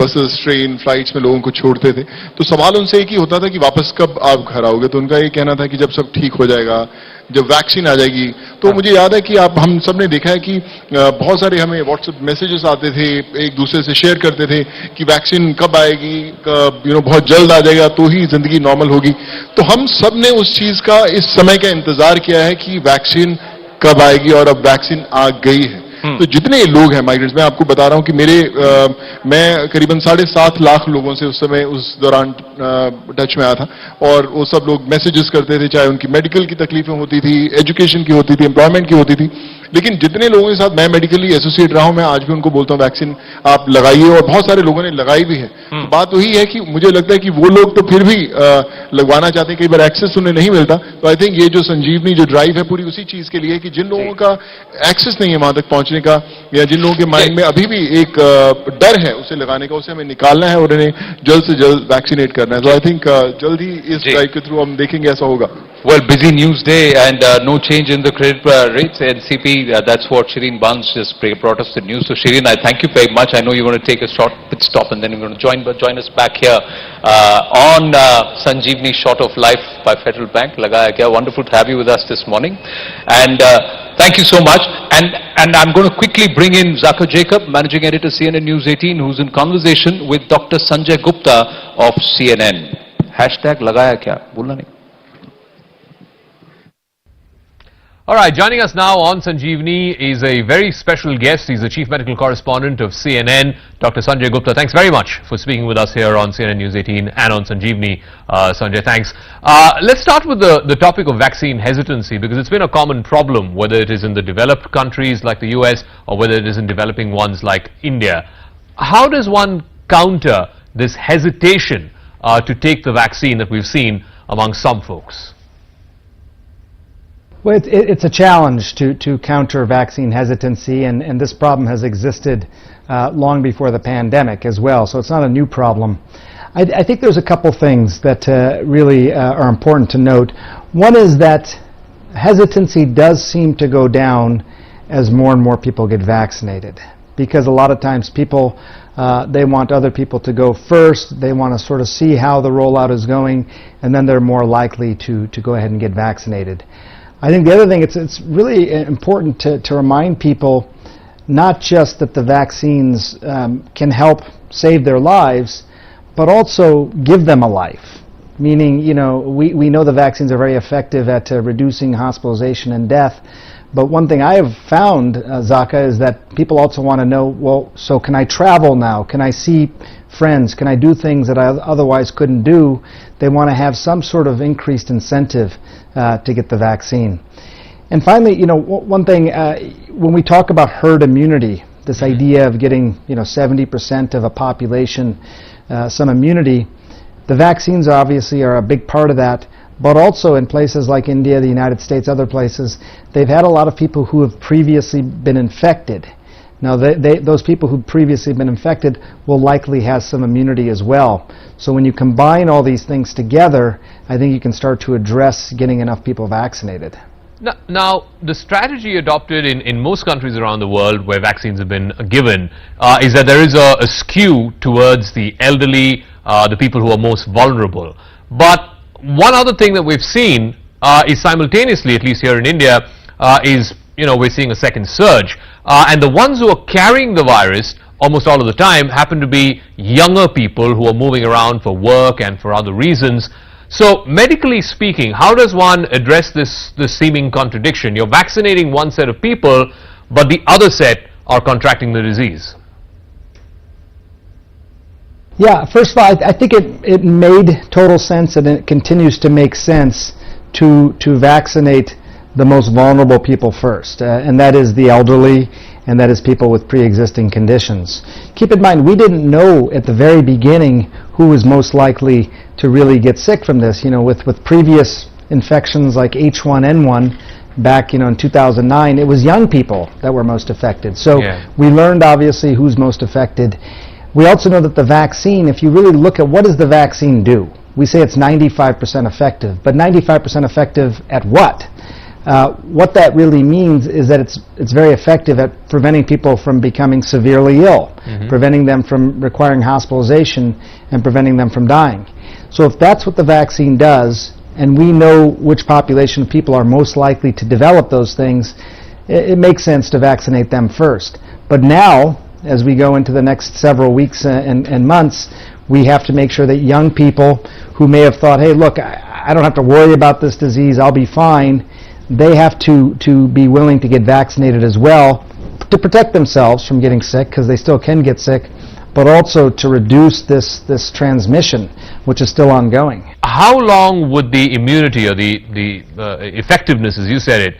बसेस ट्रेन फ्लाइट्स में लोगों को छोड़ते थे तो सवाल उनसे एक ही होता था कि वापस कब आप घर आओगे तो उनका ये कहना था कि जब सब ठीक हो जाएगा जब वैक्सीन आ जाएगी तो मुझे याद है कि हम सब ने देखा है कि बहुत सारे हमें व्हाट्सएप मैसेजेस आते थे एक दूसरे से शेयर करते थे कि वैक्सीन कब आएगी बहुत जल्द आ जाएगा तो ही जिंदगी नॉर्मल होगी तो हम सब ने उस चीज का इस समय का इंतजार किया है कि वैक्सीन कब आएगी और अब वैक्सीन आ गई है तो जितने लोग हैं माइग्रेंट्स मैं आपको बता रहा हूं कि मैं करीबन 7.5 लाख लोगों से उस समय उस दौरान टच में आया था और वो सब लोग मैसेजेस करते थे चाहे उनकी मेडिकल की तकलीफें होती थी एजुकेशन की होती थी एम्प्लॉयमेंट की होती थी लेकिन जितने लोगों के साथ मैं मेडिकली एसोसिएट रहा हूं मैं आज भी उनको बोलता हूं वैक्सीन आप लगाइए और बहुत सारे लोगों ने लगाई भी है तो बात वही है कि मुझे लगता है कि वो लोग तो फिर भी लगवाना चाहते हैं कई बार एक्सेस उन्हें नहीं मिलता तो आई थिंक ये जो संजीवनी जो ड्राइव है पूरी उसी चीज के लिए कि जिन लोगों का एक्सेस नहीं है वहां तक पहुंचने का या जिन लोगों के माइंड में अभी भी एक डर है उसे लगाने का उसे हमें निकालना है और उन्हें जल्द से जल्द वैक्सीनेट करना है तो आई थिंक जल्द ही इस ड्राइव के थ्रू हम देखेंगे ऐसा होगा Well, busy news day and no change in the credit rates. NCP, that's what Shireen Barnes just brought us the news. So Shireen, I thank you very much. I know you're going to take a short pit stop and then you're going to join us back here on Sanjeevani Shot of Life by Federal Bank. Lagaya kya, wonderful to have you with us this morning. And thank you so much. And I'm going to quickly bring in Zakir Jacob, Managing Editor, CNN News 18, who's in conversation with Dr. Sanjay Gupta of CNN. Hashtag Lagaya kya? Bolna nahi. All right, joining us now on Sanjeevani is a very special guest. He's the Chief Medical Correspondent of CNN, Dr. Sanjay Gupta. Thanks very much for speaking with us here on CNN News 18 and on Sanjeevani. Sanjay, thanks. Let's start with the topic of vaccine hesitancy because it's been a common problem, whether it is in the developed countries like the US or whether it is in developing ones like India. How does one counter this hesitation to take the vaccine that we've seen among some folks? Well, it's a challenge to counter vaccine hesitancy, and this problem has existed long before the pandemic as well, so it's not a new problem. I think there's a couple things that really are important to note. One is that hesitancy does seem to go down as more and more people get vaccinated, because a lot of times people, they want other people to go first, they want to sort of see how the rollout is going, and then they're more likely to go ahead and get vaccinated. I think the other thing, it's really important to remind people not just that the vaccines can help save their lives, but also give them a life. Meaning, we know the vaccines are very effective at reducing hospitalization and death, but one thing I have found, Zaka, is that people also want to know, well, so can I travel now? Can I see friends? Can I do things that I otherwise couldn't do? They want to have some sort of increased incentive to get the vaccine. And finally, one thing, when we talk about herd immunity, this idea of getting, 70% of a population some immunity, the vaccines obviously are a big part of that. But also in places like India, the United States, other places, they've had a lot of people who have previously been infected. Now, those people who've previously been infected will likely have some immunity as well. So when you combine all these things together, I think you can start to address getting enough people vaccinated. Now, the strategy adopted in most countries around the world where vaccines have been given is that there is a skew towards the elderly, the people who are most vulnerable. But one other thing that we've seen is simultaneously, at least here in India, is we're seeing a second surge. And the ones who are carrying the virus almost all of the time, happen to be younger people who are moving around for work and for other reasons. So, medically speaking, how does one address this seeming contradiction? You're vaccinating one set of people, but the other set are contracting the disease. Yeah, first of all, I think it made total sense, and it continues to make sense to vaccinate the most vulnerable people first, and that is the elderly, and that is people with pre-existing conditions. Keep in mind, we didn't know at the very beginning who was most likely to really get sick from this. You know, with previous infections like H1N1 back, in 2009, it was young people that were most affected. So we learned obviously who's most affected. We also know that the vaccine, if you really look at what does the vaccine do, we say it's 95% effective, but 95% effective at what? What that really means is that it's very effective at preventing people from becoming severely ill, preventing them from requiring hospitalization, and preventing them from dying. So if that's what the vaccine does, and we know which population of people are most likely to develop those things, it makes sense to vaccinate them first. But now, as we go into the next several weeks and months, we have to make sure that young people who may have thought, hey, look, I don't have to worry about this disease, I'll be fine, they have to be willing to get vaccinated as well to protect themselves from getting sick, because they still can get sick, but also to reduce this transmission, which is still ongoing. How long would the immunity or the effectiveness, as you said it,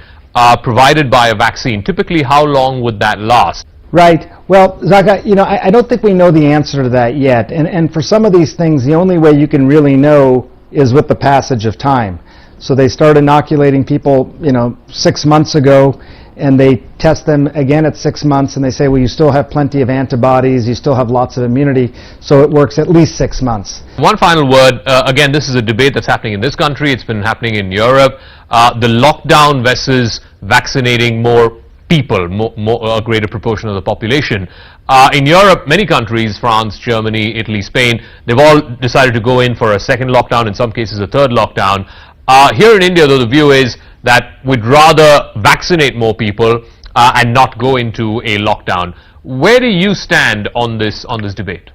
provided by a vaccine, typically how long would that last? Right. Well, Zaka, I don't think we know the answer to that yet. And for some of these things, the only way you can really know is with the passage of time. So they start inoculating people, 6 months ago, and they test them again at 6 months, and they say, well, you still have plenty of antibodies, you still have lots of immunity, so it works at least 6 months. One final word. Again, this is a debate that's happening in this country. It's been happening in Europe. The lockdown versus vaccinating more people, a greater proportion of the population. In Europe, many countries, France, Germany, Italy, Spain, they've all decided to go in for a second lockdown, in some cases a third lockdown. Here in India, though, the view is that we'd rather vaccinate more people and not go into a lockdown. Where do you stand on this debate?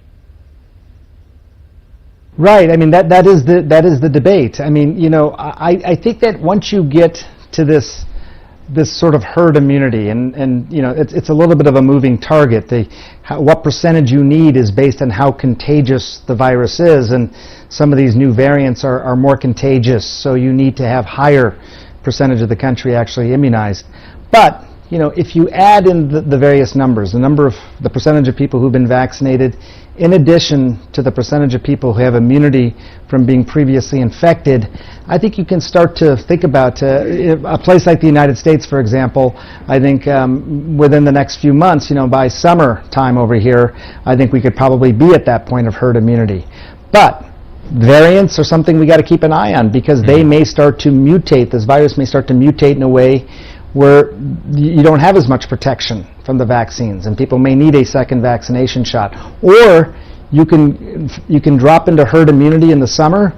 Right. I mean, that is the debate. I mean, I think that once you get to this sort of herd immunity, and it's a little bit of a moving target. What percentage you need is based on how contagious the virus is, and some of these new variants are more contagious, so you need to have higher percentage of the country actually immunized. But if you add in the various numbers, the percentage of people who've been vaccinated, in addition to the percentage of people who have immunity from being previously infected, I think you can start to think about a place like the United States, for example. I think within the next few months, by summertime over here, I think we could probably be at that point of herd immunity. But variants are something we got to keep an eye on, because they may start to mutate. This virus may start to mutate in a way where you don't have as much protection from the vaccines, and people may need a second vaccination shot. Or you can drop into herd immunity in the summer,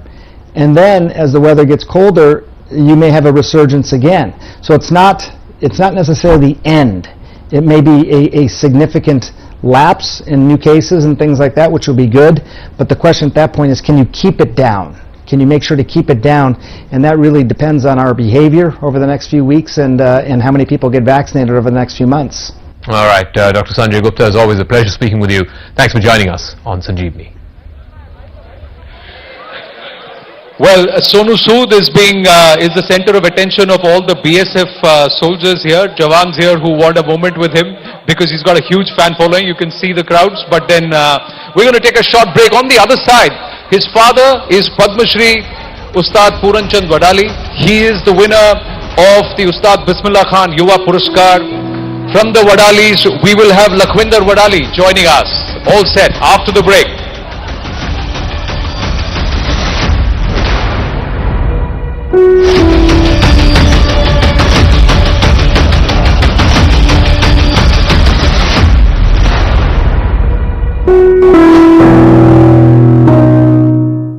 and then as the weather gets colder, you may have a resurgence again. So it's not necessarily the end. It may be a significant lapse in new cases and things like that, which will be good, but the question at that point is, can you keep it down? Can you make sure to keep it down? And that really depends on our behavior over the next few weeks, and how many people get vaccinated over the next few months. All right, Dr. Sanjay Gupta, as always, a pleasure speaking with you. Thanks for joining us on Sanjeevni. Well, Sonu Sood is the center of attention of all the BSF soldiers here, Jawans here, who want a moment with him because he's got a huge fan following. You can see the crowds, but then we're going to take a short break. On the other side, his father is Padma Shri Ustad Puran Chand Wadali. He is the winner of the Ustad Bismillah Khan Yuva Puraskar. From the Wadalis, we will have Lakhwinder Wadali joining us. All set after the break.